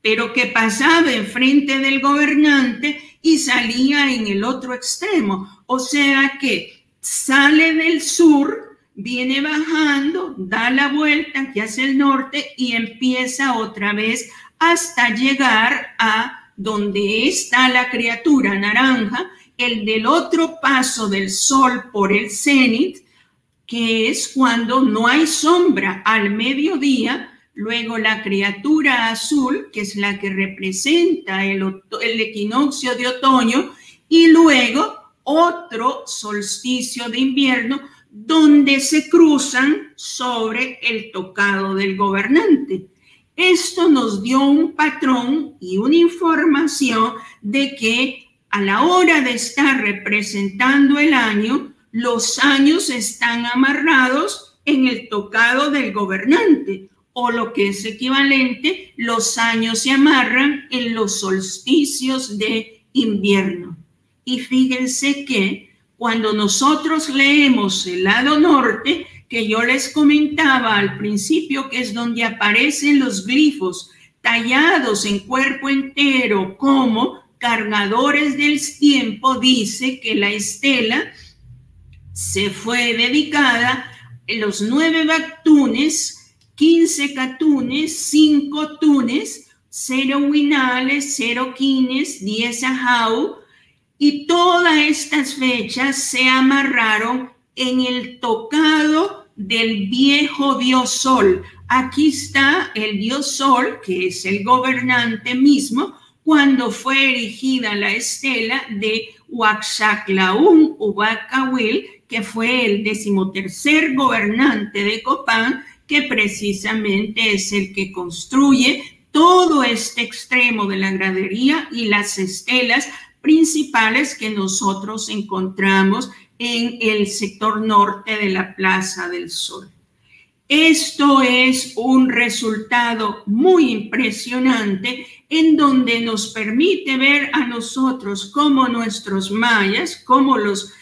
pero que pasaba enfrente del gobernante y salía en el otro extremo. O sea que sale del sur, viene bajando, da la vuelta aquí hacia el norte y empieza otra vez hasta llegar a donde está la criatura naranja, el del otro paso del sol por el cenit, que es cuando no hay sombra al mediodía. Luego la criatura azul, que es la que representa el equinoccio de otoño, y luego otro solsticio de invierno, donde se cruzan sobre el tocado del gobernante. Esto nos dio un patrón y una información de que a la hora de estar representando el año, los años están amarrados en el tocado del gobernante, o lo que es equivalente, los años se amarran en los solsticios de invierno. Y fíjense que cuando nosotros leemos el lado norte, que yo les comentaba al principio, que es donde aparecen los glifos tallados en cuerpo entero como cargadores del tiempo, dice que la estela se fue dedicada en los 9 bactunes, 15 catunes, 5 tunes, 0 huinales, 0 quines, 10 ajau, y todas estas fechas se amarraron en el tocado del viejo dios Sol. Aquí está el dios Sol, que es el gobernante mismo, cuando fue erigida la estela de Huaxaclaún Ubacahuil, que fue el 13º gobernante de Copán, que precisamente es el que construye todo este extremo de la gradería y las estelas principales que nosotros encontramos en el sector norte de la Plaza del Sol. Esto es un resultado muy impresionante en donde nos permite ver a nosotros cómo nuestros mayas, cómo los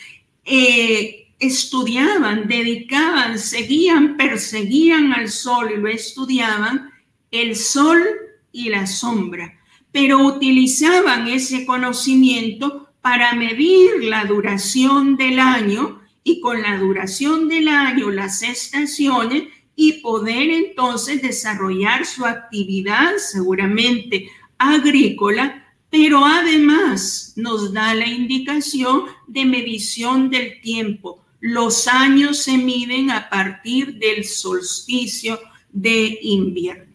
estudiaban, dedicaban, seguían, perseguían al sol y lo estudiaban, el sol y la sombra, pero utilizaban ese conocimiento para medir la duración del año y con la duración del año, las estaciones, y poder entonces desarrollar su actividad seguramente agrícola, pero además nos da la indicación de medición del tiempo. Los años se miden a partir del solsticio de invierno.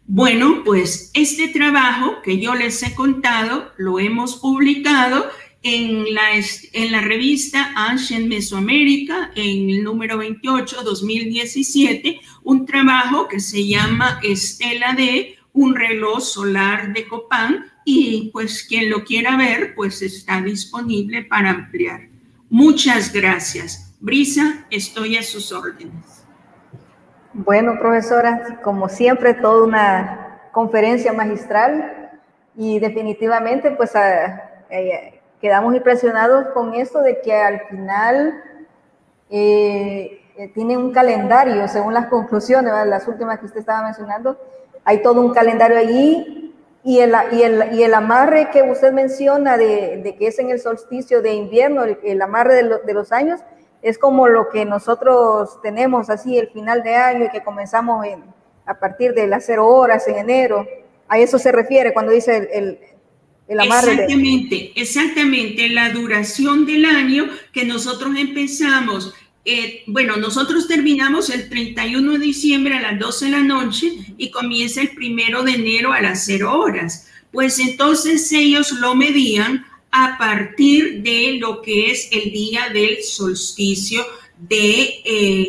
Bueno, pues este trabajo que yo les he contado lo hemos publicado en la revista Ancient Mesoamérica, en el número 28, 2017, un trabajo que se llama Estela D, un reloj solar de Copán, y pues quien lo quiera ver, pues está disponible para ampliar. Muchas gracias. Brisa, estoy a sus órdenes. Bueno, profesora, como siempre, toda una conferencia magistral y definitivamente pues quedamos impresionados con esto de que al final tiene un calendario, según las conclusiones, ¿verdad? Las últimas que usted estaba mencionando, hay todo un calendario allí y el amarre que usted menciona de que es en el solsticio de invierno, el amarre de los años, es como lo que nosotros tenemos así el final de año y que comenzamos a partir de las 0 horas en enero. A eso se refiere cuando dice el amarre. Exactamente, la duración del año que nosotros empezamos. Bueno, nosotros terminamos el 31 de diciembre a las 12 de la noche y comienza el 1 de enero a las 0 horas. Pues entonces ellos lo medían a partir de lo que es el día del solsticio de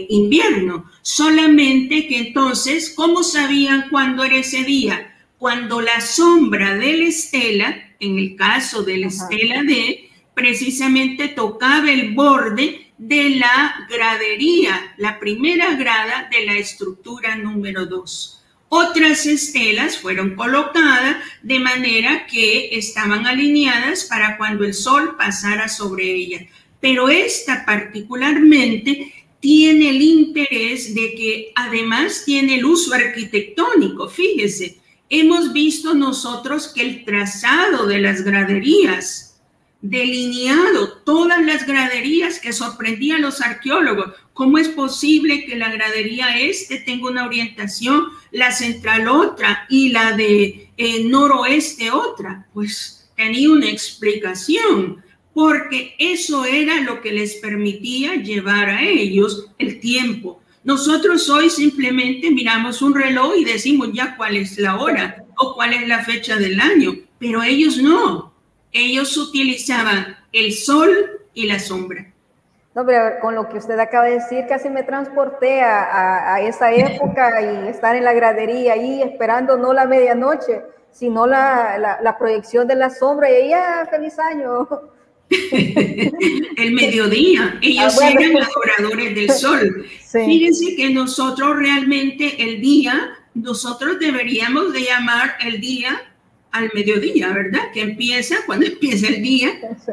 invierno. Solamente que entonces, ¿cómo sabían cuándo era ese día? Cuando la sombra de la estela, en el caso de la estela D, precisamente tocaba el borde de la gradería, la primera grada de la estructura número 2. Otras estelas fueron colocadas de manera que estaban alineadas para cuando el sol pasara sobre ellas. Pero esta particularmente tiene el interés de que además tiene el uso arquitectónico. Fíjese, hemos visto nosotros que el trazado de las graderías, delineado todas las graderías que sorprendían a los arqueólogos. ¿Cómo es posible que la gradería este tenga una orientación, la central otra y la de noroeste otra? Pues tenía una explicación, porque eso era lo que les permitía llevar a ellos el tiempo. Nosotros hoy simplemente miramos un reloj y decimos ya cuál es la hora o cuál es la fecha del año, pero ellos no. Ellos utilizaban el sol y la sombra. No, pero con lo que usted acaba de decir, casi me transporté a esa época y estar en la gradería ahí esperando no la medianoche, sino la proyección de la sombra y ya, feliz año. El mediodía, ellos eran adoradores del sol. Sí. Fíjense que nosotros realmente el día, nosotros deberíamos de llamar el día al mediodía, ¿verdad? Que empieza cuando empieza el día,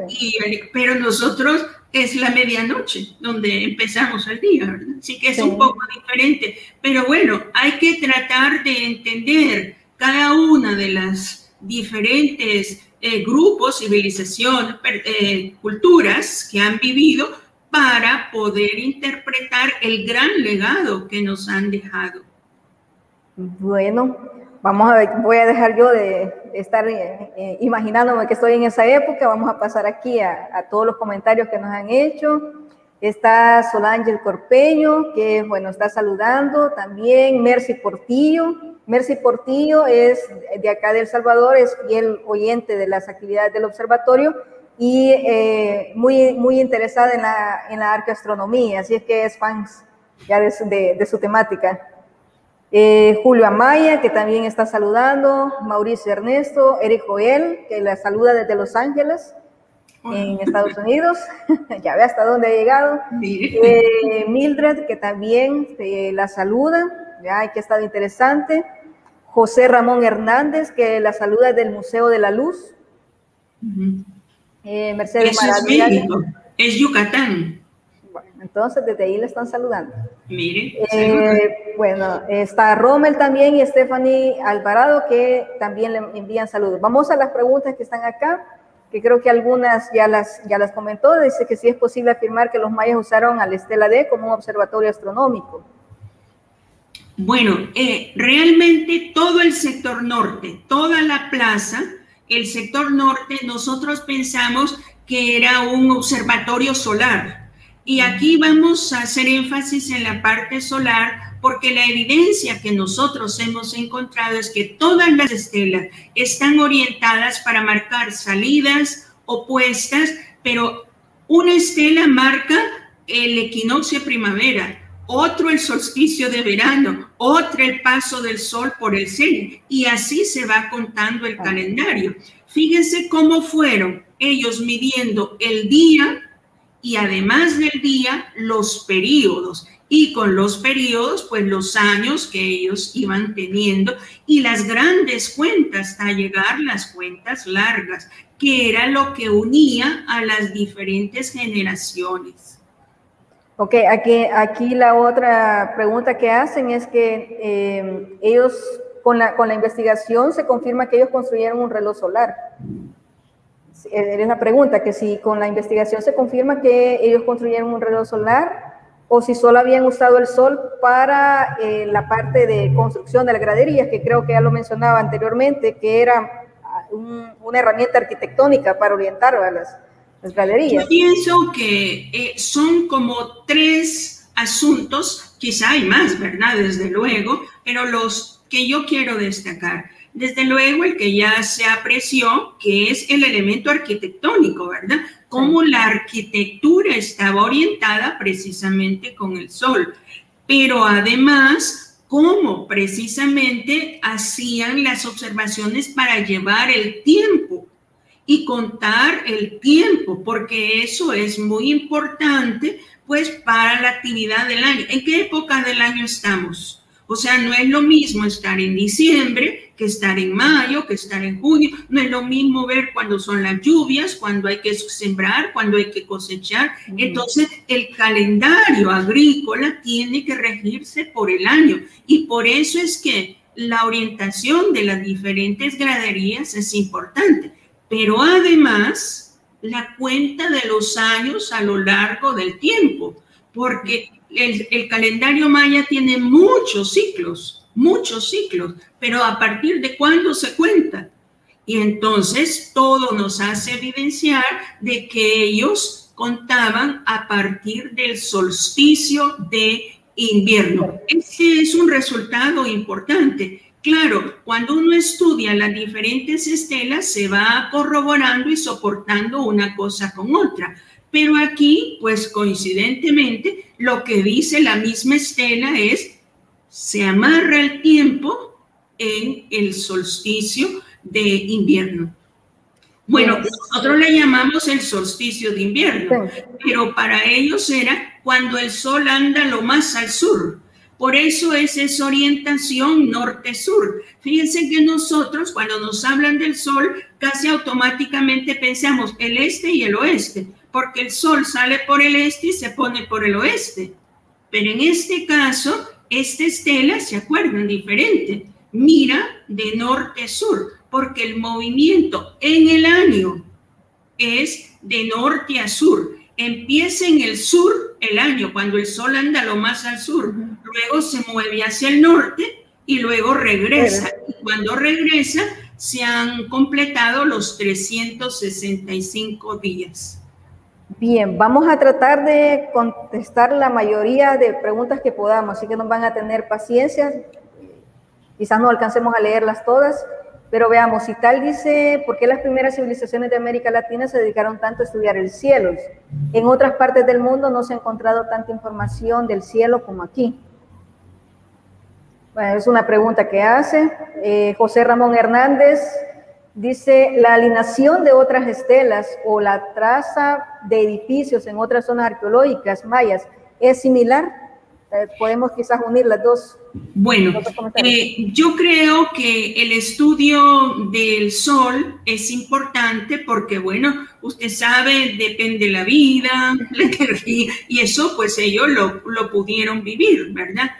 sí. Pero nosotros es la medianoche donde empezamos el día, ¿verdad? Así que es sí. Un poco diferente. Pero bueno, hay que tratar de entender cada una de las diferentes grupos, civilizaciones, culturas que han vivido para poder interpretar el gran legado que nos han dejado. Bueno, vamos a ver, voy a dejar yo de estar imaginándome que estoy en esa época. Vamos a pasar aquí a todos los comentarios que nos han hecho. Está Solángel Corpeño, que bueno, está saludando. También Mercy Portillo. Mercy Portillo es de acá de El Salvador, es fiel oyente de las actividades del observatorio. y muy interesada en la arqueoastronomía, así es que es fan ya de su temática. Julio Amaya, que también está saludando, Mauricio Ernesto, Eric Joel, que la saluda desde Los Ángeles, en Estados Unidos, ya ve hasta dónde ha llegado. Mildred, que también la saluda, ya que ha estado interesante. José Ramón Hernández, que la saluda del Museo de la Luz. Mercedes Maravilla. Es Yucatán. Bueno, entonces desde ahí le están saludando. Mire. Bueno, está Rommel también y Stephanie Alvarado, que también le envían saludos. Vamos a las preguntas que están acá, que creo que algunas ya las comentó. Dice que sí es posible afirmar que los mayas usaron a la Estela D como un observatorio astronómico. Bueno, realmente todo el sector norte, toda la plaza, el sector norte, nosotros pensamos que era un observatorio solar. Y aquí vamos a hacer énfasis en la parte solar, porque la evidencia que nosotros hemos encontrado es que todas las estelas están orientadas para marcar salidas opuestas, pero una estela marca el equinoccio de primavera, otro el solsticio de verano, otro el paso del sol por el cenit, y así se va contando el calendario. Fíjense cómo fueron ellos midiendo el día y además del día los periodos, y con los periodos pues los años que ellos iban teniendo y las grandes cuentas hasta llegar las cuentas largas, que era lo que unía a las diferentes generaciones. Ok, aquí la otra pregunta que hacen es que ellos, con la investigación, se confirma que ellos construyeron un reloj solar. Es la pregunta, que si con la investigación se confirma que ellos construyeron un reloj solar o si solo habían usado el sol para la parte de construcción de las graderías, que creo que ya lo mencionaba anteriormente, que era una herramienta arquitectónica para orientar a las galerías. Yo pienso que son como tres asuntos, quizá hay más, ¿verdad? Desde luego, pero los que yo quiero destacar. Desde luego, el que ya se apreció, que es el elemento arquitectónico, ¿verdad? Cómo la arquitectura estaba orientada precisamente con el sol. Pero además, cómo precisamente hacían las observaciones para llevar el tiempo y contar el tiempo, porque eso es muy importante, pues, para la actividad del año. ¿En qué época del año estamos? O sea, no es lo mismo estar en diciembre que estar en mayo, que estar en junio. No es lo mismo ver cuando son las lluvias, cuando hay que sembrar, cuando hay que cosechar. Entonces, el calendario agrícola tiene que regirse por el año. Y por eso es que la orientación de las diferentes graderías es importante. Pero además, la cuenta de los años a lo largo del tiempo, porque el calendario maya tiene muchos ciclos, pero ¿a partir de cuándo se cuenta? Y entonces todo nos hace evidenciar de que ellos contaban a partir del solsticio de invierno. Ese es un resultado importante. Claro, cuando uno estudia las diferentes estelas, se va corroborando y soportando una cosa con otra. Pero aquí, pues coincidentemente, lo que dice la misma estela es, se amarra el tiempo en el solsticio de invierno. Bueno, nosotros le llamamos el solsticio de invierno, pero para ellos era cuando el sol anda lo más al sur. Por eso es esa orientación norte-sur. Fíjense que nosotros, cuando nos hablan del sol, casi automáticamente pensamos el este y el oeste, porque el sol sale por el este y se pone por el oeste. Pero en este caso, esta estela, ¿se acuerdan? Diferente. Mira de norte-sur, porque el movimiento en el año es de norte a sur. Empieza en el sur el año, cuando el sol anda lo más al sur, luego se mueve hacia el norte y luego regresa. Y cuando regresa, se han completado los 365 días. Bien, vamos a tratar de contestar la mayoría de preguntas que podamos, así que nos van a tener paciencia. Quizás no alcancemos a leerlas todas, Pero veamos, si tal dice, ¿por qué las primeras civilizaciones de América Latina se dedicaron tanto a estudiar el cielo? En otras partes del mundo no se ha encontrado tanta información del cielo como aquí. Bueno, es una pregunta que hace. José Ramón Hernández dice, ¿la alineación de otras estelas o la traza de edificios en otras zonas arqueológicas mayas es similar? Podemos quizás unir las dos. Bueno, yo creo que el estudio del sol es importante porque, bueno, usted sabe, depende la vida, la energía, y eso pues ellos lo pudieron vivir, ¿verdad?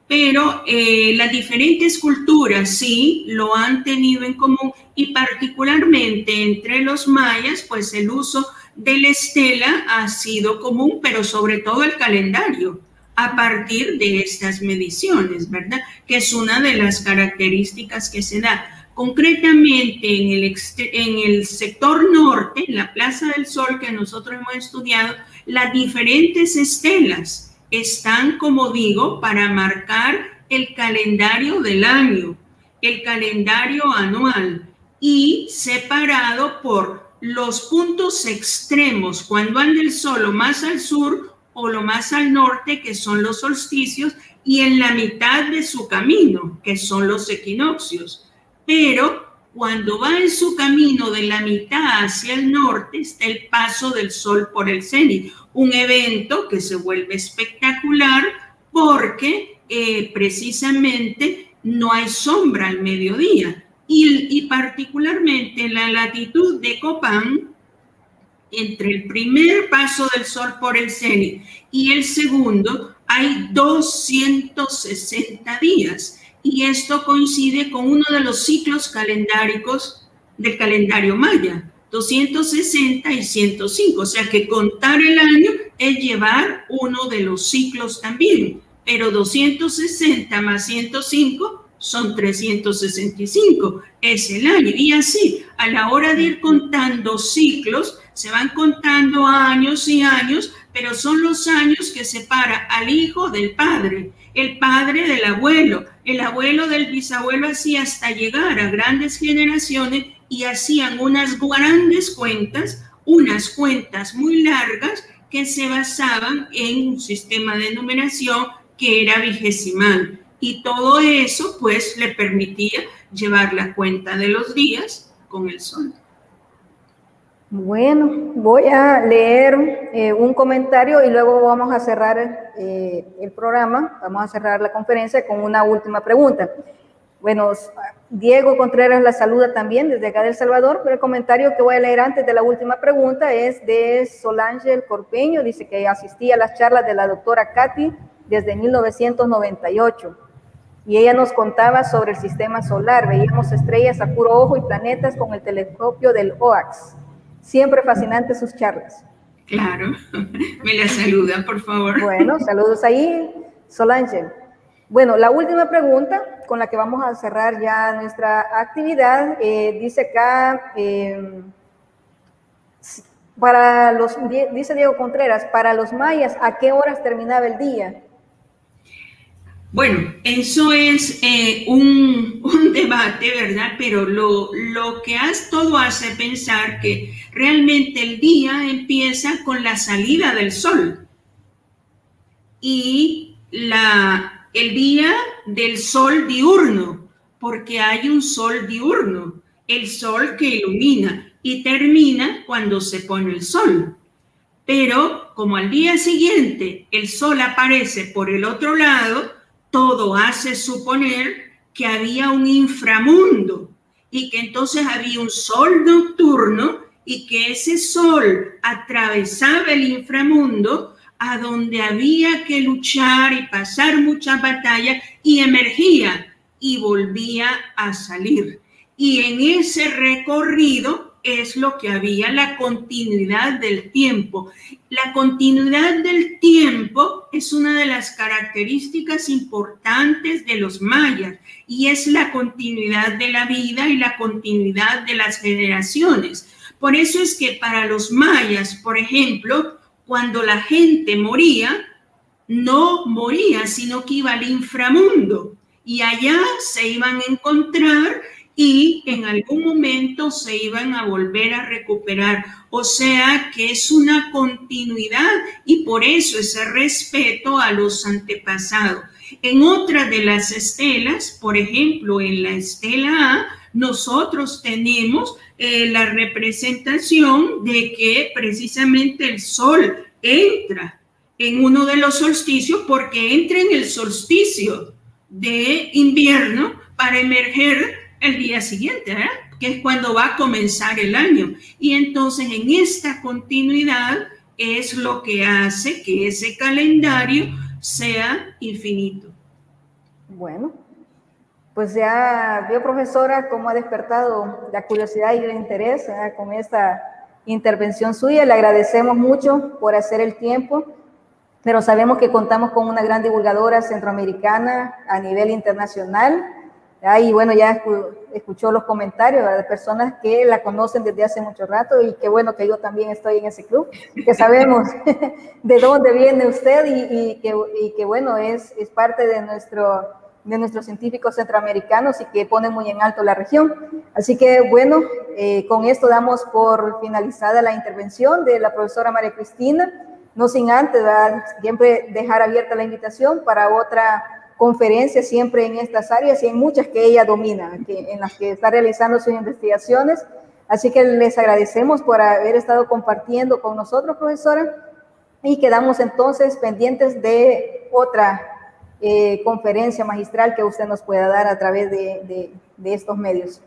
Pero las diferentes culturas sí lo han tenido en común, y particularmente entre los mayas, pues el uso de la estela ha sido común, pero sobre todo el calendario, a partir de estas mediciones, ¿verdad? Que es una de las características que se da. Concretamente en el sector norte, en la Plaza del Sol que nosotros hemos estudiado, las diferentes estelas están, como digo, para marcar el calendario del año, el calendario anual, y separado por los puntos extremos, cuando anda el sol o más al sur o lo más al norte, que son los solsticios, y en la mitad de su camino, que son los equinoccios. Pero cuando va en su camino de la mitad hacia el norte, está el paso del sol por el cenit, un evento que se vuelve espectacular porque precisamente no hay sombra al mediodía. Y particularmente en la latitud de Copán, entre el primer paso del sol por el cenit y el segundo, hay 260 días. Y esto coincide con uno de los ciclos calendáricos del calendario maya, 260 y 105. O sea que contar el año es llevar uno de los ciclos también. Pero 260 más 105 son 365, es el año. Y así, a la hora de ir contando ciclos, se van contando años y años, pero son los años que separa al hijo del padre, el padre del abuelo, el abuelo del bisabuelo, así hasta llegar a grandes generaciones, y hacían unas grandes cuentas, unas cuentas muy largas que se basaban en un sistema de numeración que era vigesimal. Y todo eso, pues, le permitía llevar la cuenta de los días con el sol. Bueno, voy a leer un comentario y luego vamos a cerrar el programa, vamos a cerrar la conferencia con una última pregunta. Bueno, Diego Contreras la saluda también desde acá de El Salvador, pero el comentario que voy a leer antes de la última pregunta es de Solange El Corpeño, dice que asistía a las charlas de la doctora Katy desde 1998. Y ella nos contaba sobre el sistema solar. Veíamos estrellas a puro ojo y planetas con el telescopio del OAX. Siempre fascinantes sus charlas. Claro, me la saluda, por favor. Bueno, saludos ahí, Solange. Bueno, la última pregunta con la que vamos a cerrar ya nuestra actividad, dice acá, dice Diego Contreras, para los mayas, ¿a qué horas terminaba el día? Bueno, eso es un debate, ¿verdad? Pero lo que todo hace pensar que realmente el día empieza con la salida del sol y el día del sol diurno, porque hay un sol diurno, el sol que ilumina, y termina cuando se pone el sol. Pero como al día siguiente el sol aparece por el otro lado, todo hace suponer que había un inframundo y que entonces había un sol nocturno y que ese sol atravesaba el inframundo a donde había que luchar y pasar muchas batallas, y emergía y volvía a salir. Y en ese recorrido es lo que había, la continuidad del tiempo. La continuidad del tiempo es una de las características importantes de los mayas, y es la continuidad de la vida y la continuidad de las generaciones. Por eso es que para los mayas, por ejemplo, cuando la gente moría, no moría, sino que iba al inframundo, y allá se iban a encontrar y en algún momento se iban a volver a recuperar. O sea que es una continuidad y por eso ese respeto a los antepasados. En otra de las estelas, por ejemplo, en la estela A, nosotros tenemos la representación de que precisamente el sol entra en uno de los solsticios porque entra en el solsticio de invierno para emerger el día siguiente, ¿verdad? Que es cuando va a comenzar el año. Y entonces en esta continuidad es lo que hace que ese calendario sea infinito. Bueno, pues ya vio, profesora, cómo ha despertado la curiosidad y el interés, ¿verdad?, con esta intervención suya. Le agradecemos mucho por hacer el tiempo, pero sabemos que contamos con una gran divulgadora centroamericana a nivel internacional. Y bueno, ya escuchó los comentarios, ¿verdad?, de personas que la conocen desde hace mucho rato, y qué bueno que yo también estoy en ese club, que sabemos de dónde viene usted y que bueno, es parte de nuestros científicos centroamericanos y que ponen muy en alto la región. Así que bueno, con esto damos por finalizada la intervención de la profesora María Cristina, no sin antes, ¿verdad?, siempre dejar abierta la invitación para otra conferencia, siempre en estas áreas y en muchas que ella domina, en las que está realizando sus investigaciones. Así que les agradecemos por haber estado compartiendo con nosotros, profesora, y quedamos entonces pendientes de otra conferencia magistral que usted nos pueda dar a través de estos medios.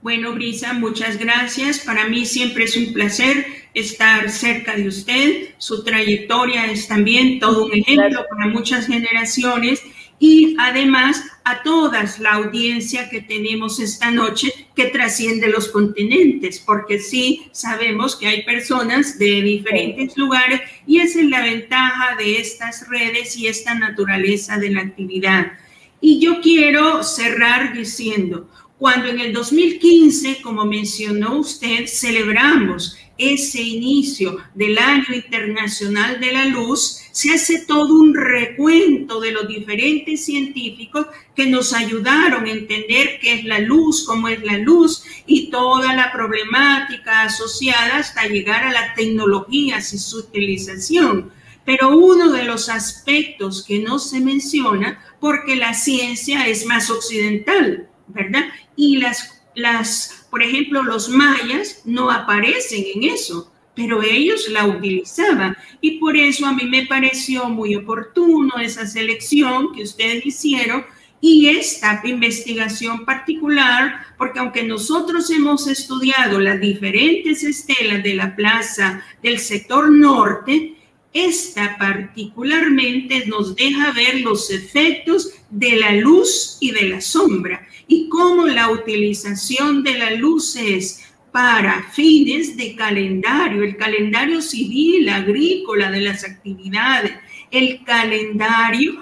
Bueno, Brisa, muchas gracias. Para mí siempre es un placer estar cerca de usted. Su trayectoria es también todo un ejemplo para muchas generaciones y además a toda la audiencia que tenemos esta noche que trasciende los continentes, porque sí sabemos que hay personas de diferentes lugares y esa es la ventaja de estas redes y esta naturaleza de la actividad. Y yo quiero cerrar diciendo, cuando en el 2015, como mencionó usted, celebramos ese inicio del Año Internacional de la Luz, se hace todo un recuento de los diferentes científicos que nos ayudaron a entender qué es la luz, cómo es la luz y toda la problemática asociada hasta llegar a las tecnologías y su utilización. Pero uno de los aspectos que no se menciona, porque la ciencia es más occidental, ¿verdad? Y por ejemplo, los mayas no aparecen en eso, pero ellos la utilizaban. Y por eso a mí me pareció muy oportuno esa selección que ustedes hicieron y esta investigación particular, porque aunque nosotros hemos estudiado las diferentes estelas de la plaza del sector norte, esta particularmente nos deja ver los efectos de la luz y de la sombra y cómo la utilización de la luz es para fines de calendario, el calendario civil, agrícola de las actividades, el calendario,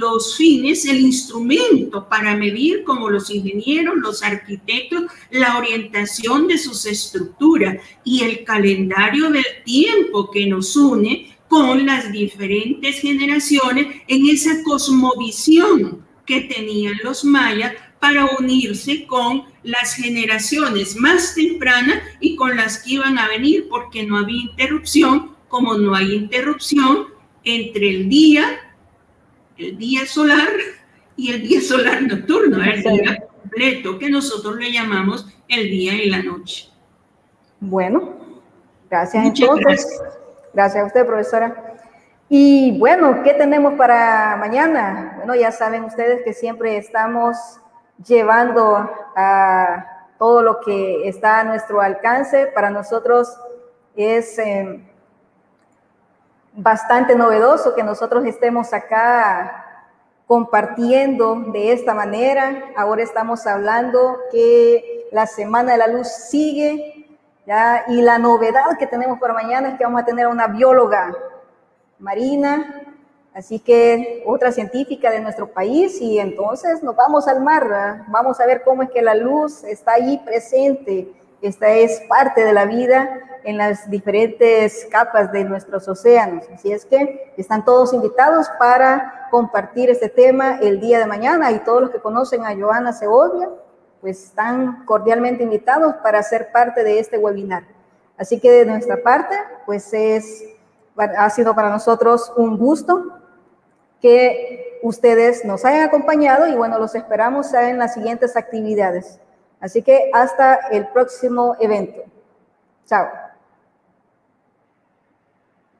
los fines, el instrumento para medir como los ingenieros, los arquitectos, la orientación de sus estructuras y el calendario del tiempo que nos une con las diferentes generaciones en esa cosmovisión que tenían los mayas para unirse con las generaciones más tempranas y con las que iban a venir, porque no había interrupción, como no hay interrupción entre el día solar y el día solar nocturno, el día completo, que nosotros le llamamos el día y la noche. Bueno, gracias. Muchas entonces. Gracias a usted, profesora. Y bueno, ¿qué tenemos para mañana? Bueno, ya saben ustedes que siempre estamos llevando a todo lo que está a nuestro alcance. Para nosotros es bastante novedoso que nosotros estemos acá compartiendo de esta manera. Ahora estamos hablando que la Semana de la Luz sigue, ¿ya? Y la novedad que tenemos para mañana es que vamos a tener una bióloga marina, así que otra científica de nuestro país, y entonces nos vamos al mar, ¿verdad? Vamos a ver cómo es que la luz está allí presente. Esta es parte de la vida en las diferentes capas de nuestros océanos. Así es que están todos invitados para compartir este tema el día de mañana, y todos los que conocen a Johanna Segovia pues están cordialmente invitados para ser parte de este webinar. Así que de nuestra parte, pues ha sido para nosotros un gusto que ustedes nos hayan acompañado y bueno, los esperamos en las siguientes actividades. Así que hasta el próximo evento. Chao.